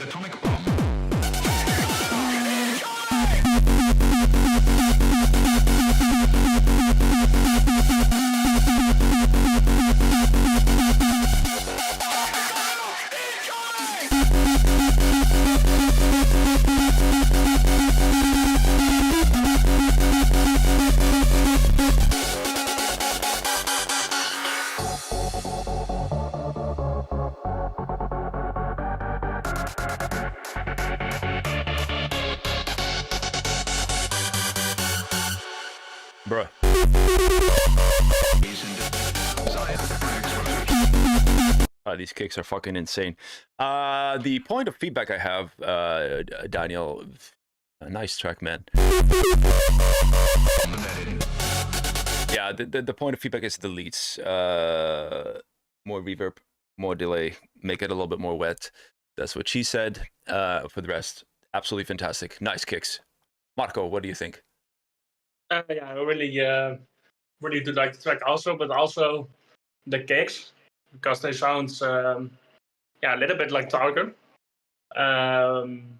Atomic bomb. Bruh. These kicks are fucking insane. The point of feedback I have, Daniel, nice track, man. Yeah, the point of feedback is the leads. More reverb, more delay, make it a little bit more wet. That's what she said. For the rest, absolutely fantastic. Nice kicks. Marco, what do you think? Yeah, I really do like the track also, but also the kicks, because they sound a little bit like Target,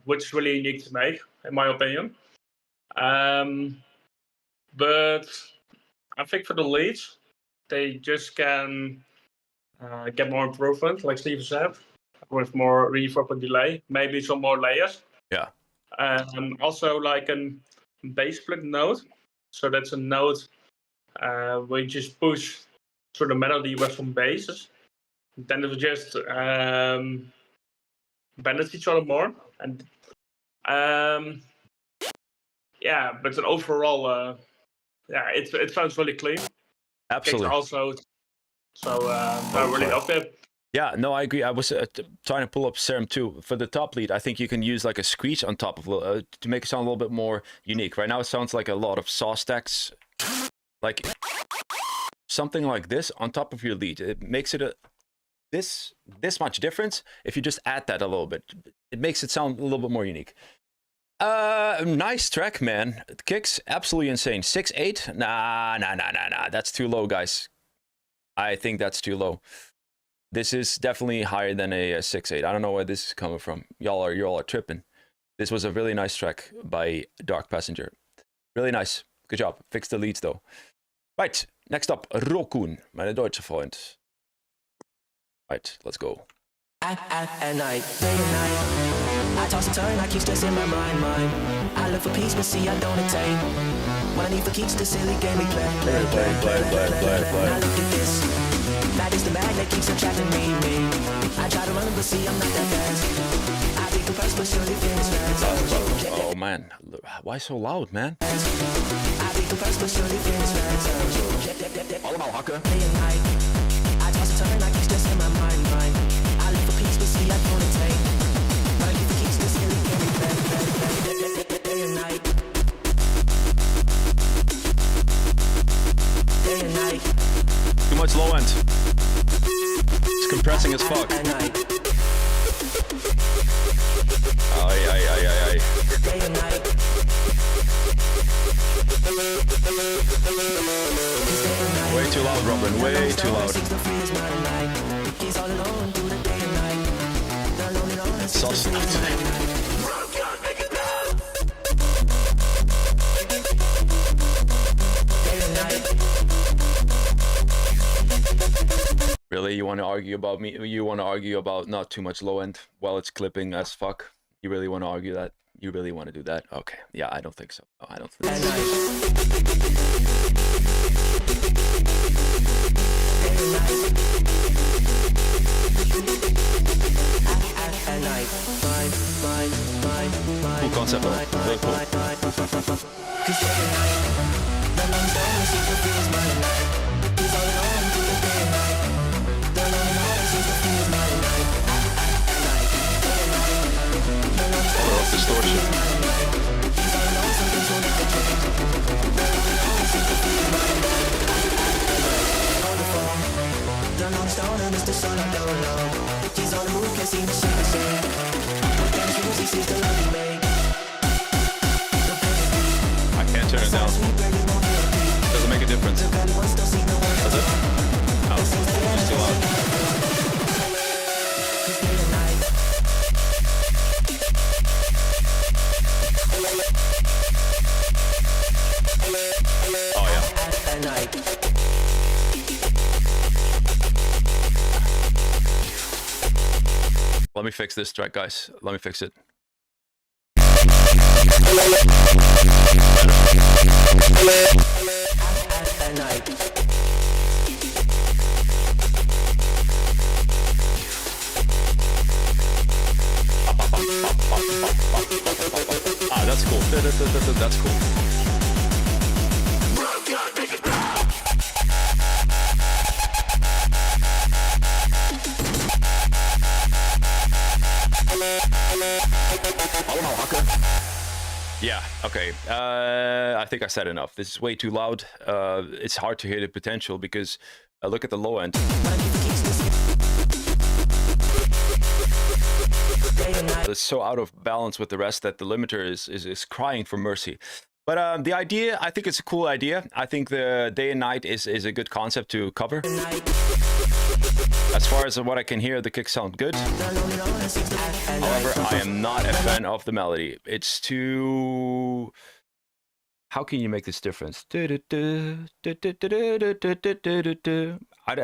which is really unique to make, in my opinion. But I think for the leads, they just can get more improvement, like Steven said, with more reverb and delay, maybe some more layers. Yeah. Also like a bass split note. So that's a note where you just push through the melody with some basses. Then it will just balance each other more. And but overall, it sounds really clean. Absolutely. It's also, so I really love it. Yeah, no, I agree. I was trying to pull up Serum too. For the top lead, I think you can use like a screech on top of to make it sound a little bit more unique. Right now it sounds like a lot of saw stacks. Like something like this on top of your lead. It makes it this much difference if you just add that a little bit. It makes it sound a little bit more unique. Nice track, man. Kicks, absolutely insane. 6.8? Nah. That's too low, guys. I think that's too low. This is definitely higher than a 6.8. I don't know where this is coming from. Y'all are tripping. This was a really nice track by Dark Passenger. Really nice. Good job. Fix the leads though. Right. Next up, Rokun, meine deutsche Freund. Right, let's go. At night, day and night, I toss and turn, I keep stressing my mind. I look for peace, but see I don't attain. What I need for keeps the silly game we play. Now look at this. That is the magnet keeps attracting me. I try to run, but see I'm not that fast. I be compressed, but surely finish fast. Oh man, why so loud, man? I be compressed, but surely finish fast. All about Haka. Day and night, I toss and turn, I keep stressing my mind. I look for peace, but see I don't attain. What I need for keeps the silly game we play. Day and night. Day and night. Too much low end. It's compressing as fuck. Ay. Day and night. Way too loud, Robin. Way too loud. It's saucy now today. Really, you want to argue about me? You want to argue about not too much low end while it's clipping as fuck? You really want to argue that? You really want to do that? Okay. Yeah, I don't think so. No, I don't think so. Cool concept, though. Very cool. Distortion. I can't turn it down. Doesn't make a difference. Does it? Oh, it's too loud. Oh yeah. Let me fix this track, guys. Let me fix it. Ah, that's cool. That's cool. Yeah, okay. I think I said enough. This is way too loud. It's hard to hear the potential because look at the low end. It's so out of balance with the rest that the limiter is crying for mercy. But the idea, I think it's a cool idea. I think the day and night is a good concept to cover. As far as what I can hear, the kicks sound good. However, I am not a fan of the melody. It's too... How can you make this difference? I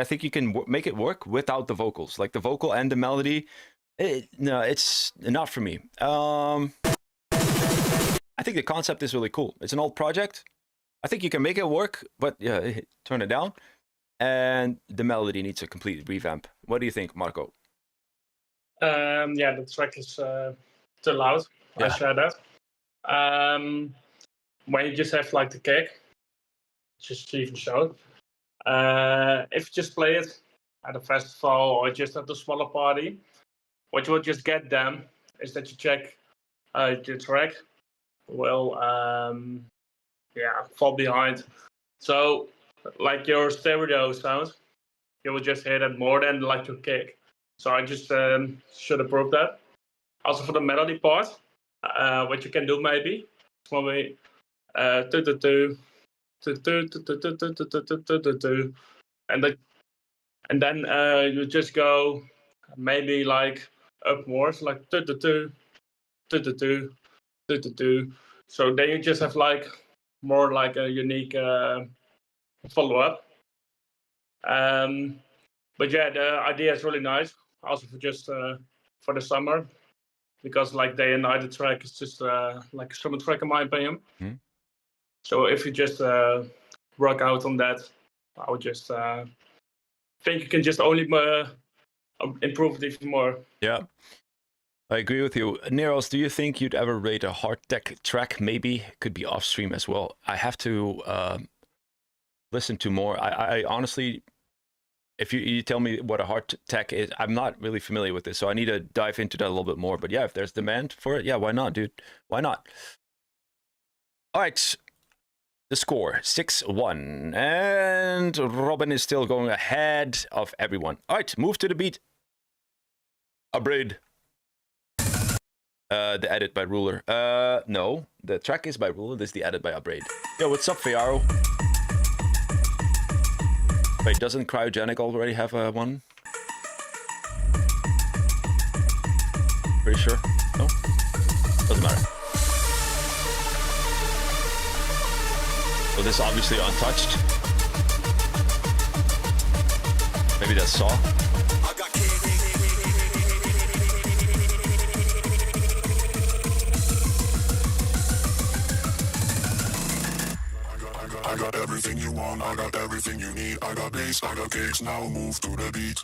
think you can make it work without the vocals. Like the vocal and the melody, no, it's not for me. I think the concept is really cool. It's an old project. I think you can make it work, but yeah, turn it down. And the melody needs a complete revamp. What do you think, Marco? Yeah, the track is too loud. Yeah. I share that. When you just have like the kick, just even show. If you just play it at a festival or just at a smaller party, what you will just get then is that you check your track will fall behind. So like your stereo sound, you will just hear that more than like your kick. So I just should approve that. Also for the melody part, what you can do maybe, probably and then you just go maybe like up more, so like so then you just have like more like a unique follow-up. But yeah, the idea is really nice. Also for just for the summer, because like day and night the track is just like a summer track in my opinion. Mm-hmm. So if you just work out on that, I would just think you can just only improve it even more. Yeah, I agree with you. Neros, do you think you'd ever rate a hard tech track? Maybe could be off stream as well. I have to listen to more. I honestly, if you tell me what a hard tech is, I'm not really familiar with this, so I need to dive into that a little bit more. But yeah, if there's demand for it, yeah, why not, dude? Why not? All right. The score, 6-1, and Robin is still going ahead of everyone. All right, move to the beat. Upgrade. The edit by Ruler. No, the track is by Ruler. This is the edit by Upgrade. Yo, what's up, Fiaro? Wait, doesn't Cryogenic already have one? Pretty sure. No? Doesn't matter. So this is obviously untouched. Maybe that's Saw. got everything you want, I got everything you need. I got bass, I got kicks, now move to the beat.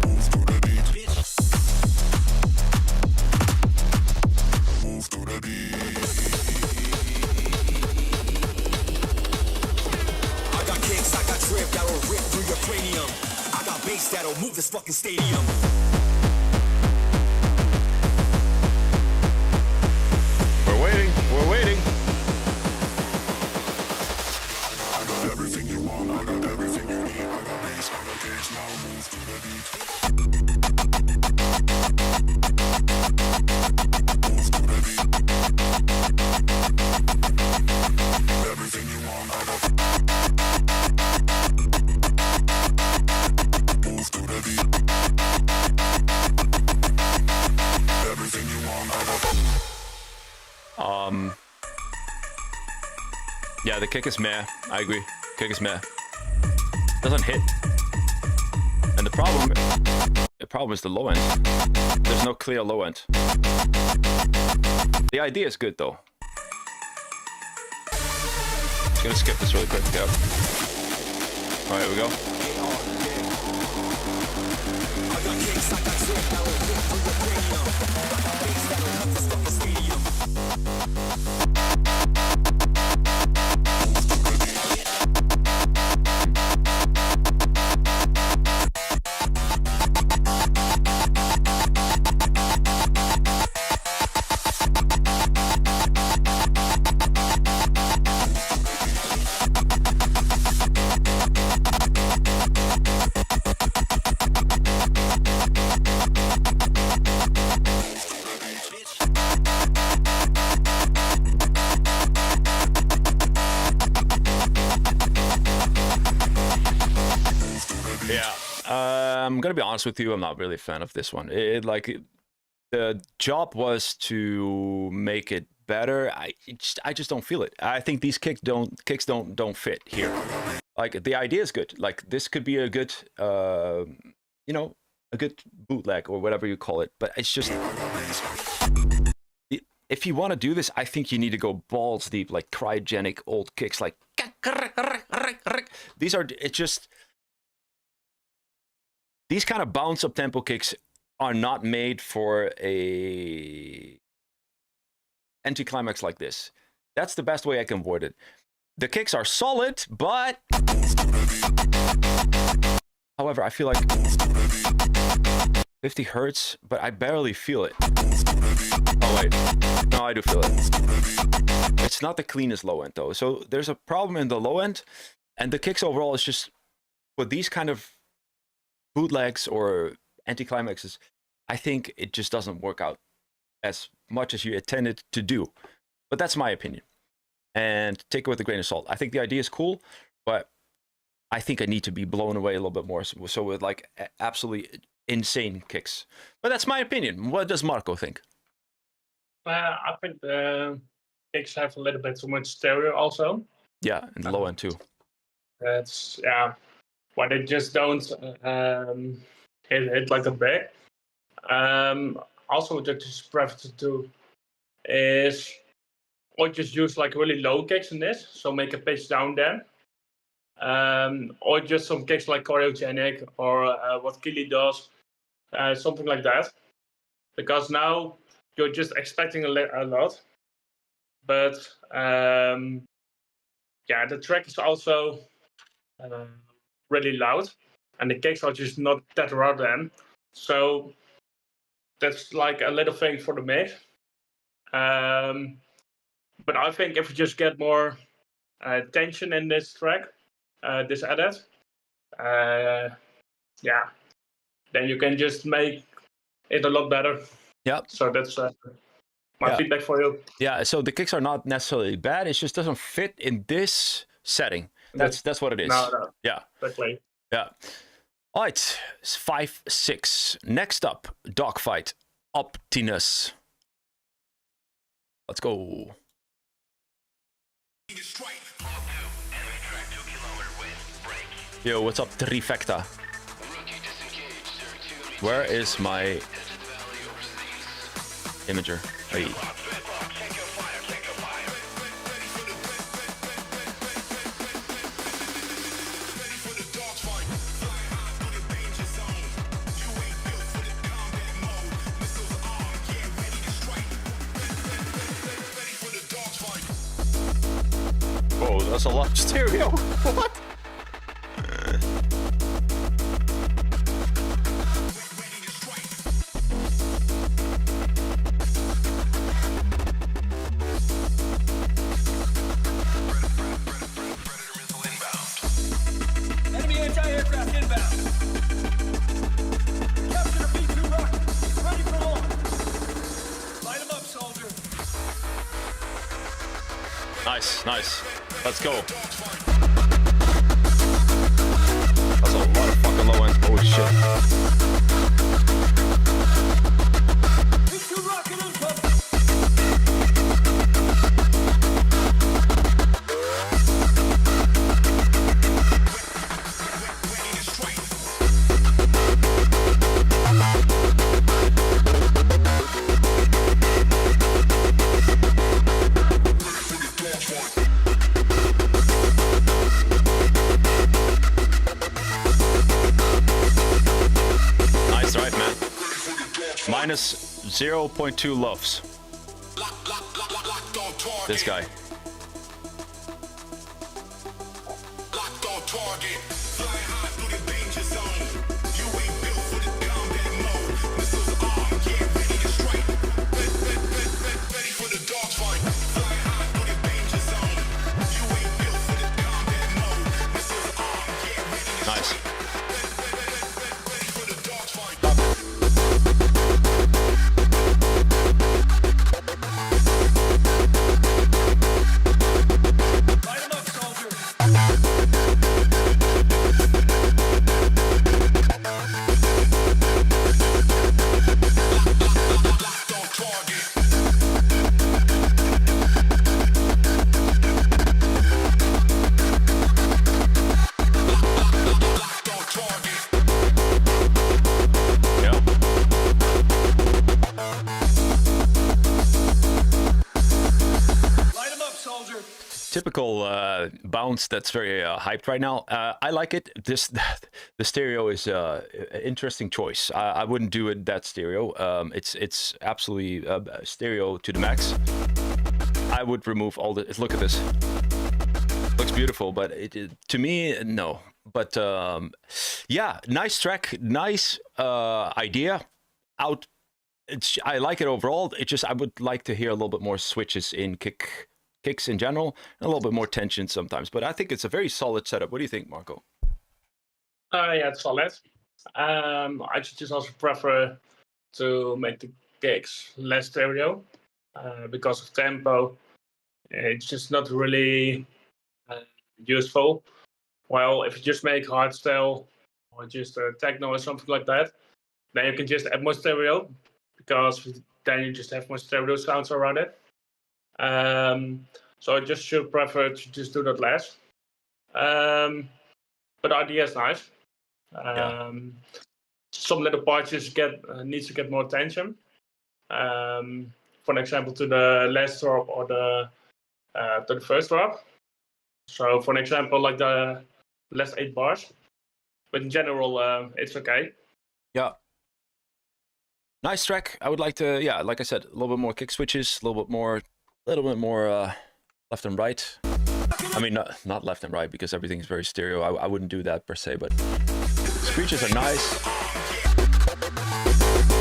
Move to the beat. Move to the beat. I got kicks, I got drip that'll rip through your cranium. I got bass that'll move this fucking stadium. We're waiting. We're waiting. I got everything you want, I got everything you need. I got bass, I got kicks, now move to the beat. Move to the beat. Everything you want, I got. Move to the beat. Everything you want, I got. Yeah, the kick is meh. I agree. Kick is meh. Doesn't hit. And the problem is the low end. There's no clear low end. The idea is good though. Just gonna skip this really quick. Yep. All right, here we go. I got kicks, I got drip that'll rip through your cranium. I got bass that'll move this fucking stadium. I'm gonna be honest with you. I'm not really a fan of this one. The job was to make it better. I just don't feel it. I think these kicks don't fit here. Like the idea is good. Like this could be a good, a good bootleg or whatever you call it. But it's just, if you want to do this, I think you need to go balls deep, like cryogenic old kicks, like these are. It's just. These kind of bounce up tempo kicks are not made for a anticlimax like this. That's the best way I can avoid it. The kicks are solid, but however, I feel like 50 hertz, but I barely feel it. Oh wait, no, I do feel it. It's not the cleanest low end though. So there's a problem in the low end, and the kicks overall is just for these kind of bootlegs or anticlimaxes, I think it just doesn't work out as much as you intended to do. But that's my opinion. And take it with a grain of salt. I think the idea is cool, but I think I need to be blown away a little bit more. So with like absolutely insane kicks. But that's my opinion. What does Marco think? I think the kicks have a little bit too much stereo also. Yeah, and the low end too. That's, yeah. But they just don't hit like a big. Also, what I just prefer to do is or just use like really low kicks in this, so make a pitch down there. Or just some kicks like choreogenic or what Kili does, something like that. Because now you're just expecting a lot. But yeah, the track is also really loud, and the kicks are just not that raw then. So that's like a little thing for the mix. But I think if you just get more tension in this track, this edit, yeah, then you can just make it a lot better. Yeah. So that's my feedback for you. Yeah. So the kicks are not necessarily bad. It just doesn't fit in this setting. That's what it is. No. Yeah. Exactly. Yeah. All right. 5-6. Next up, Dogfight, Optinus. Let's go. Yo, what's up, Trifecta? Where is my imager? Hey. That's a lot of stereo. What? Enemy anti-aircraft inbound. Captain a B-2 rocket. It's ready for launch. Light him up, soldier. Nice, nice. Let's go. That's a lot of fucking low end. Holy shit. B-2 rocket incoming. Nice, right, man. Minus 0.2 loves. This guy. Locked on target. Fly high through the danger zone. You ain't built for the combat mode. Missiles armed, get ready to strike. Ready for the dog fight. Fly high through the danger zone. You ain't built for the combat mode. Missiles armed, get ready to Nice. strike. Ready for the dog fight. Light 'em up, soldier. Locked on target. Locked on target. Yeah. Light 'em up, soldier. Typical bounce that's very hyped right now. I like it. The stereo is an interesting choice. I wouldn't do it that stereo. It's absolutely stereo to the max. I would remove all the. Look at this. Looks beautiful, but to me, no. But yeah, nice track, nice idea. I like it overall. I would like to hear a little bit more switches in kicks in general, and a little bit more tension sometimes. But I think it's a very solid setup. What do you think, Marco? Yeah, it's solid. I just also prefer to make the kicks less stereo because of tempo. It's just not really useful. Well, if you just make hardstyle or just techno or something like that, then you can just add more stereo because then you just have more stereo sounds around it. So I just should prefer to just do that less. But the idea is nice. Some little parts just needs to get more attention. For example, to the last drop or to the first drop. So, for example, like the last 8 bars. But in general, it's okay. Yeah. Nice track. I would like to, yeah, like I said, a little bit more kick switches, a little bit more left and right. I mean, not left and right because everything is very stereo. I wouldn't do that per se, but screeches are nice.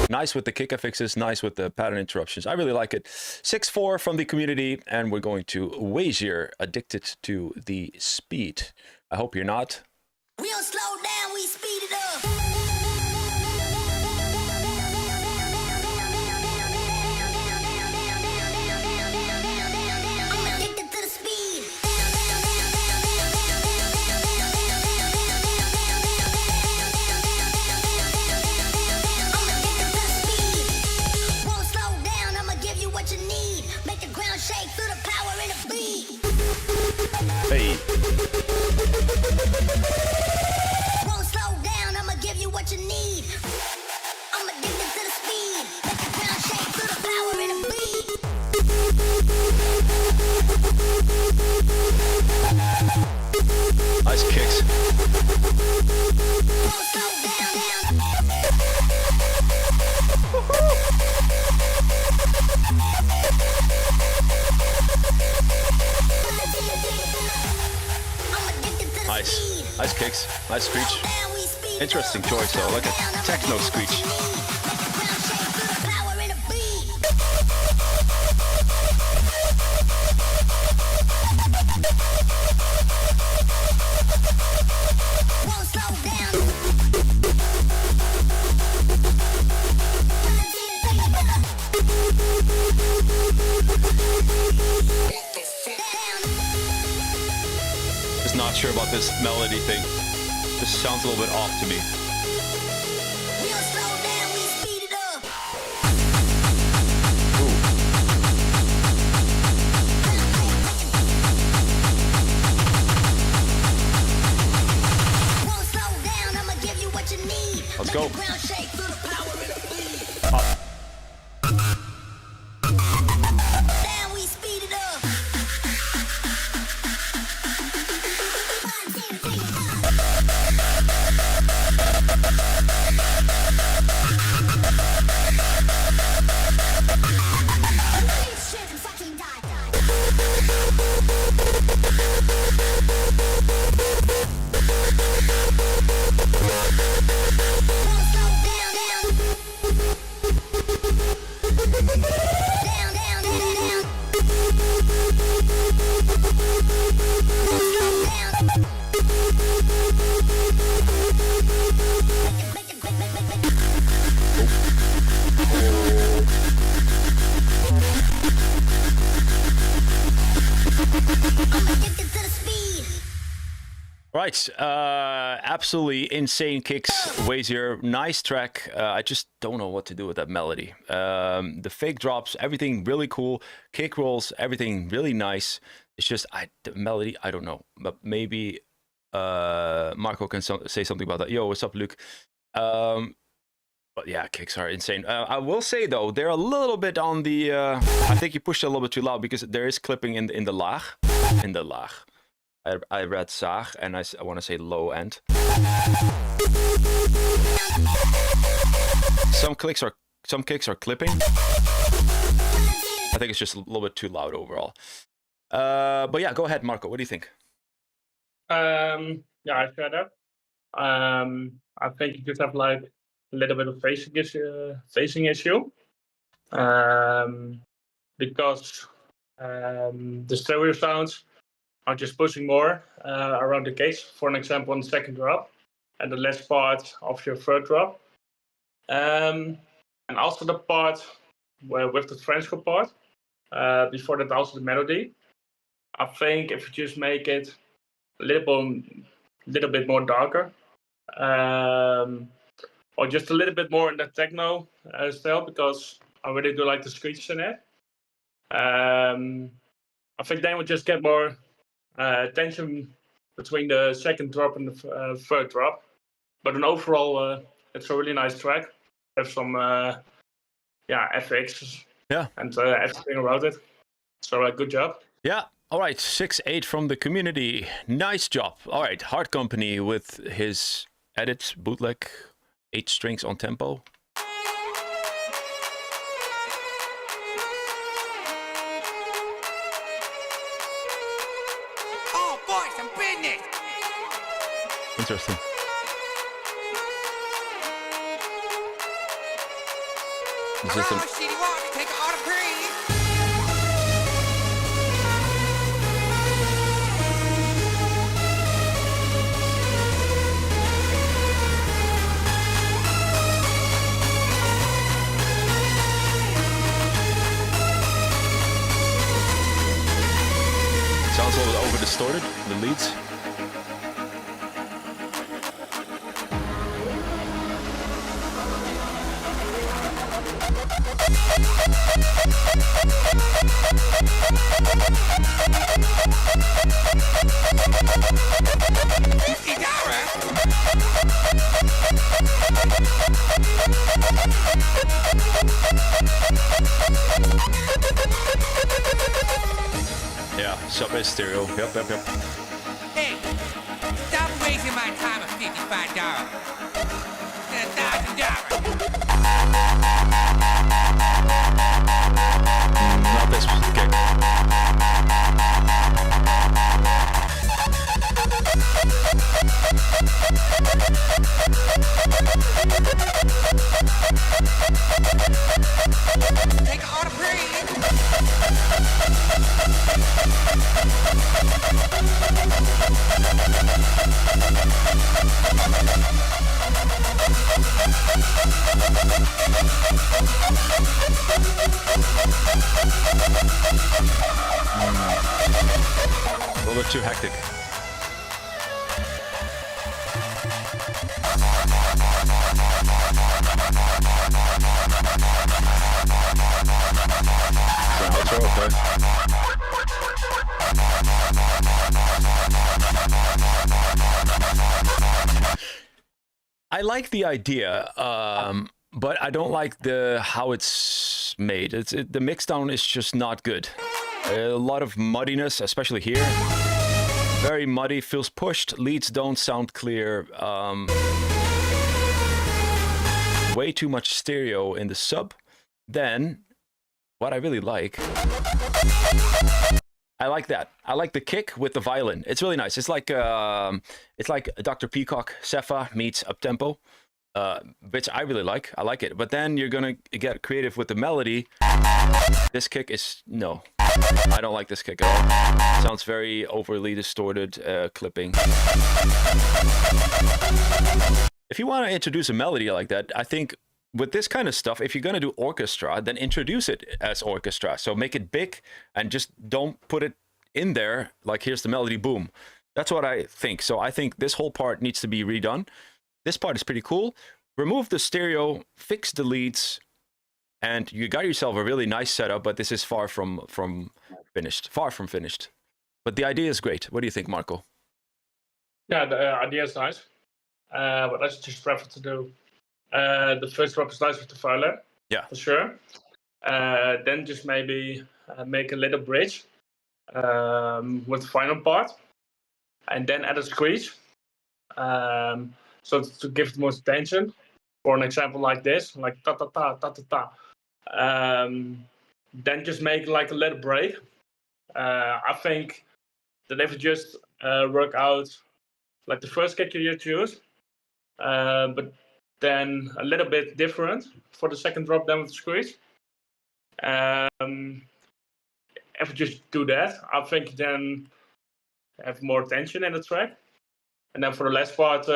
Nice with the kick affixes, nice with the pattern interruptions. I really like it. 6-4 from the community, and we're going to Wazier, Addicted to the Speed. I hope you're not. We don't slow down, we speed it up. I'm addicted to the speed. I'm addicted to the speed. Won't slow down, I'ma give you what you need. Make the ground shake through the power in the beat. Hey. Won't slow down, I'ma give you what you need. I'm addicted to the speed. Make the ground shake through the power in the beat. Nice kicks. Won't slow down. kicks. Nice screech. Interesting choice though, like a techno screech. Just not sure about this melody thing. This sounds a little bit off to me. Let's go. Up. Right, absolutely insane kicks, Wazier. Nice track. I just don't know what to do with that melody. The fake drops, everything really cool. Kick rolls, everything really nice. It's just the melody, I don't know. But maybe Marco can say something about that. Yo, what's up, Luke? But yeah, kicks are insane. I will say though, they're a little bit on the. I think you pushed it a little bit too loud because there is clipping in the laag. In the laag. I read zaag and I want to say low end. Some kicks are clipping. I think it's just a little bit too loud overall. But yeah, go ahead, Marco. What do you think? Yeah, I said that. I think you could have like a little bit of phasing issue. Because the stereo sounds are just pushing more around the case. For an example, on the second drop, and the last part of your third drop. And also the part with the transfer part. Before that, also the melody. I think if you just make it a little bit more darker, or just a little bit more in the techno style, because I really do like the screeches in it. I think then we just get more tension between the second drop and the third drop. But in overall, it's a really nice track. Have some FX and everything around it. So good job. Yeah. All right. 6-8 from the community. Nice job. All right. Hard Company with his edit bootleg 8 strings on tempo. Interesting. Is this sounds a little bit over distorted, the leads. Yeah, sub-bass stereo. Yep. Hey, stop wasting my time of $55. Not this kick. look too hectic. Outro, okay. I like the idea, but I don't like how it's made. The mixdown is just not good. A lot of muddiness, especially here. Very muddy, feels pushed. Leads don't sound clear. Way too much stereo in the sub. Then, what I really like, I like that. I like the kick with the violin. It's really nice. It's like Dr. Peacock Cepha meets Uptempo, which I really like. I like it. But then you're gonna get creative with the melody. This kick is no. I don't like this kick at all. It sounds very overly distorted, clipping. If you want to introduce a melody like that, I think with this kind of stuff, if you're going to do orchestra, then introduce it as orchestra. So make it big and just don't put it in there like, here's the melody, boom. That's what I think. So I think this whole part needs to be redone. This part is pretty cool. Remove the stereo, fix the leads, and you got yourself a really nice setup, but this is far from finished. Far from finished. But the idea is great. What do you think, Marco? Yeah, the idea is nice. But I just prefer to do the first drop is nice with the violin. Yeah. For sure. Then just maybe make a little bridge with the final part. And then add a screech. So to give it more tension. For an example like this, like ta ta ta ta ta ta. Then just make like a little break. I think that if you just work out like the first kick you choose, but then a little bit different for the second drop than with the screech. If you just do that, I think then have more tension in the track. And then for the last part,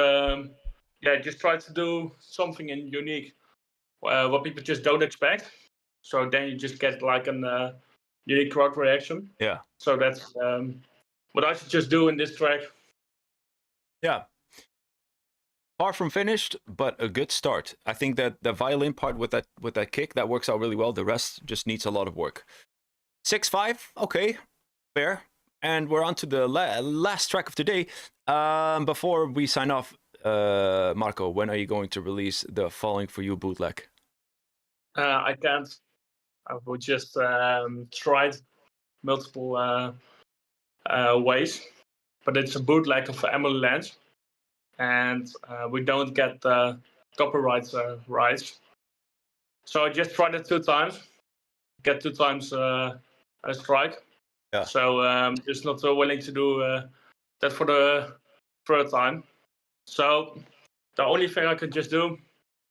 just try to do something unique, what people just don't expect. So then you just get like a unique crowd reaction. Yeah. So that's what I should just do in this track. Yeah. Far from finished, but a good start. I think that the violin part with that kick, that works out really well. The rest just needs a lot of work. 6-5, okay, fair. And we're on to the last track of today. Before we sign off, Marco, when are you going to release the Falling For You bootleg? I can't. I will just tried multiple ways, but it's a bootleg of Emily Lance, and we don't get copyright rights. So I just tried it 2 times, get 2 times a strike. Yeah. So just not willing to do that for the 3rd time. So the only thing I could just do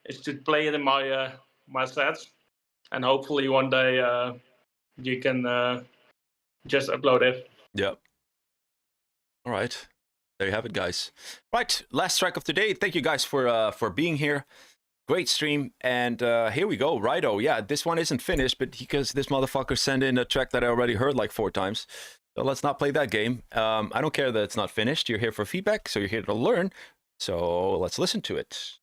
is to play it in my my sets, and hopefully one day you can just upload it. Yeah. All right. There you have it, guys. Right, last track of the day. Thank you guys for being here. Great stream, and here we go. Righto, yeah, this one isn't finished, but because this motherfucker sent in a track that I already heard like 4 times. So let's not play that game. I don't care that it's not finished. You're here for feedback, so you're here to learn. So let's listen to it.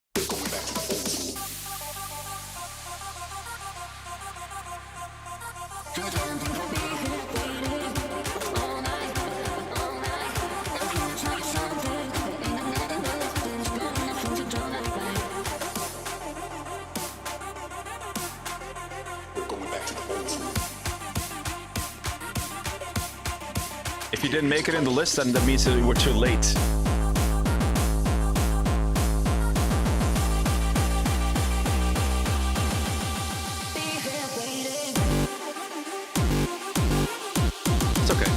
If you didn't make it in the list, then that means that you were too late. It's okay.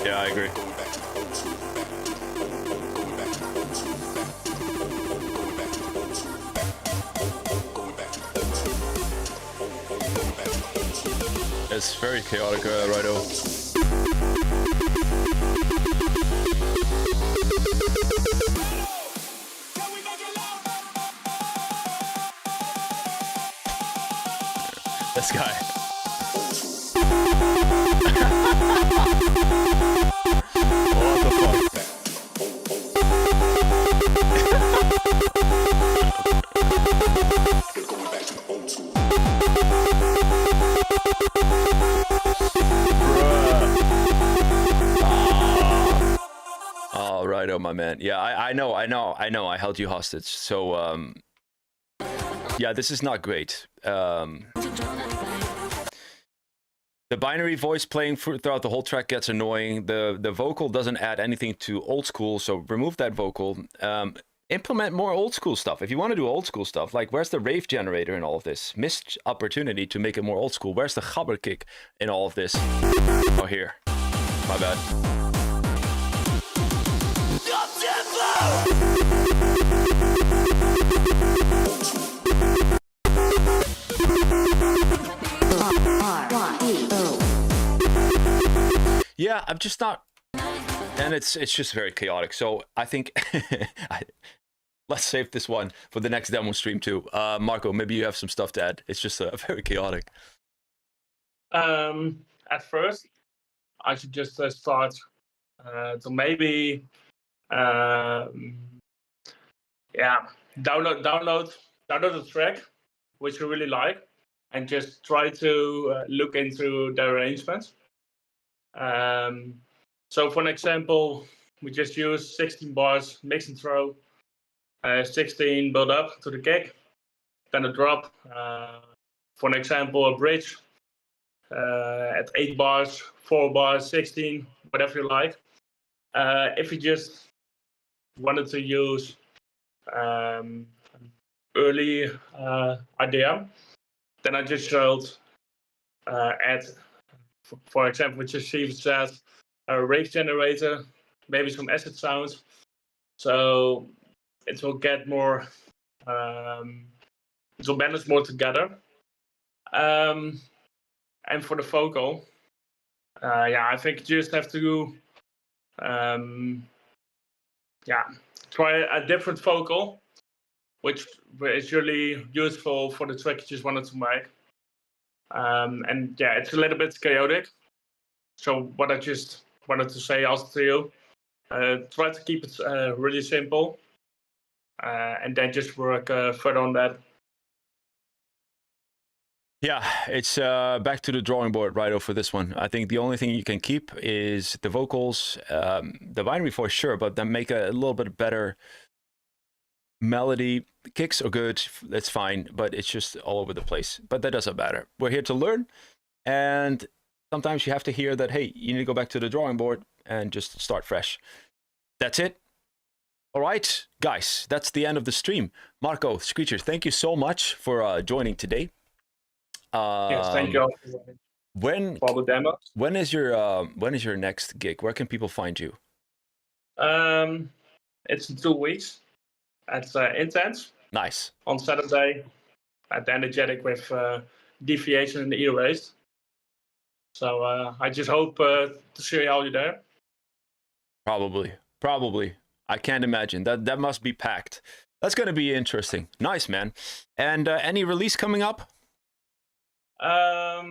Yeah, I agree. It's very chaotic, Righto. This guy. What the fuck? Oh, righto, my man. Yeah, I know. I held you hostage. So, yeah, this is not great. The binary voice playing throughout the whole track gets annoying. The vocal doesn't add anything to old school, so remove that vocal. Implement more old school stuff. If you want to do old school stuff, like where's the rave generator in all of this? Missed opportunity to make it more old school. Where's the gabber kick in all of this? Oh, here. My bad. Yeah, I'm just not, and it's just very chaotic. So I think let's save this one for the next demo stream too. Marco, maybe you have some stuff to add. It's just very chaotic. At first, I should just start to maybe download the track which you really like, and just try to look into the arrangements. So for an example, we just use 16 bars mix and throw, 16 build up to the kick, then a drop. For an example, a bridge at 8 bars, 4 bars, 16, whatever you like. If you just wanted to use early idea, then I just showed add, for example, which is Steve said, a rave generator, maybe some acid sounds, so it will get more, it will balance more together. And for the vocal, I think you just have to try a different vocal, which is really useful for the track you just wanted to make. And yeah, it's a little bit chaotic. So what I just wanted to say also to you, try to keep it really simple, and then just work further on that. Yeah, it's back to the drawing board, Righto, for this one. I think the only thing you can keep is the vocals, the binary voice, sure, but then make a little bit better melody. The kicks are good, that's fine, but it's just all over the place. But that doesn't matter. We're here to learn, and sometimes you have to hear that, hey, you need to go back to the drawing board and just start fresh. That's it. All right, guys, that's the end of the stream. Marco, SCREECHER, thank you so much for joining today. Yes, thank you all for the demo. When is your next gig? Where can people find you? It's in 2 weeks. At Intense. Nice. On Saturday at the Energetic with Deviation and Erased. So I just hope to see all you there. Probably. I can't imagine. That must be packed. That's going to be interesting. Nice, man. And any release coming up? I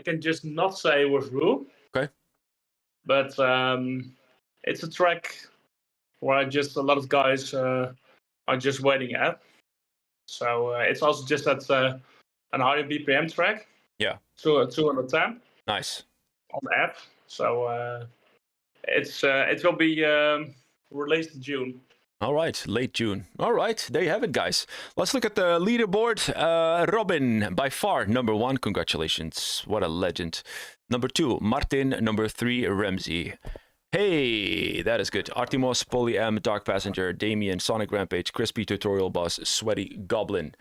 can just not say with Rue. Okay. But it's a track where just a lot of guys are just waiting at. So it's also just that an higher BPM track. Yeah. 210. Nice. On the app. So it will be released in June. All right, late June. All right, there you have it, guys. Let's look at the leaderboard. Robin, by far, number 1. Congratulations. What a legend. Number 2, Martin. Number 3, Ramsey. Hey, that is good. Artimos, Poly M, Dark Passenger, Damien, Sonic Rampage, Crispy Tutorial Boss, Sweaty Goblin.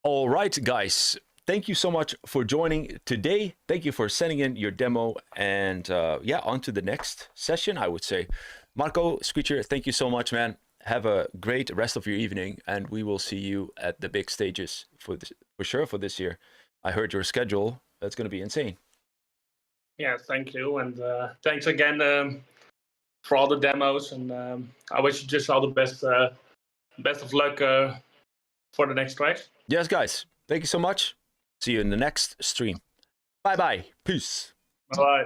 All right, guys. thank you so much for joining today. Thank you for sending in your demo. And yeah, on to the next session, I would say. Marco, Screecher, thank you so much, man. Have a great rest of your evening, and we will see you at the big stages for sure for this year. I heard your schedule. That's going to be insane. Yeah, thank you. And thanks again for all the demos. And I wish you just all the best of luck for the next tracks. Yes, guys. Thank you so much. See you in the next stream. Bye-bye. Peace. Bye.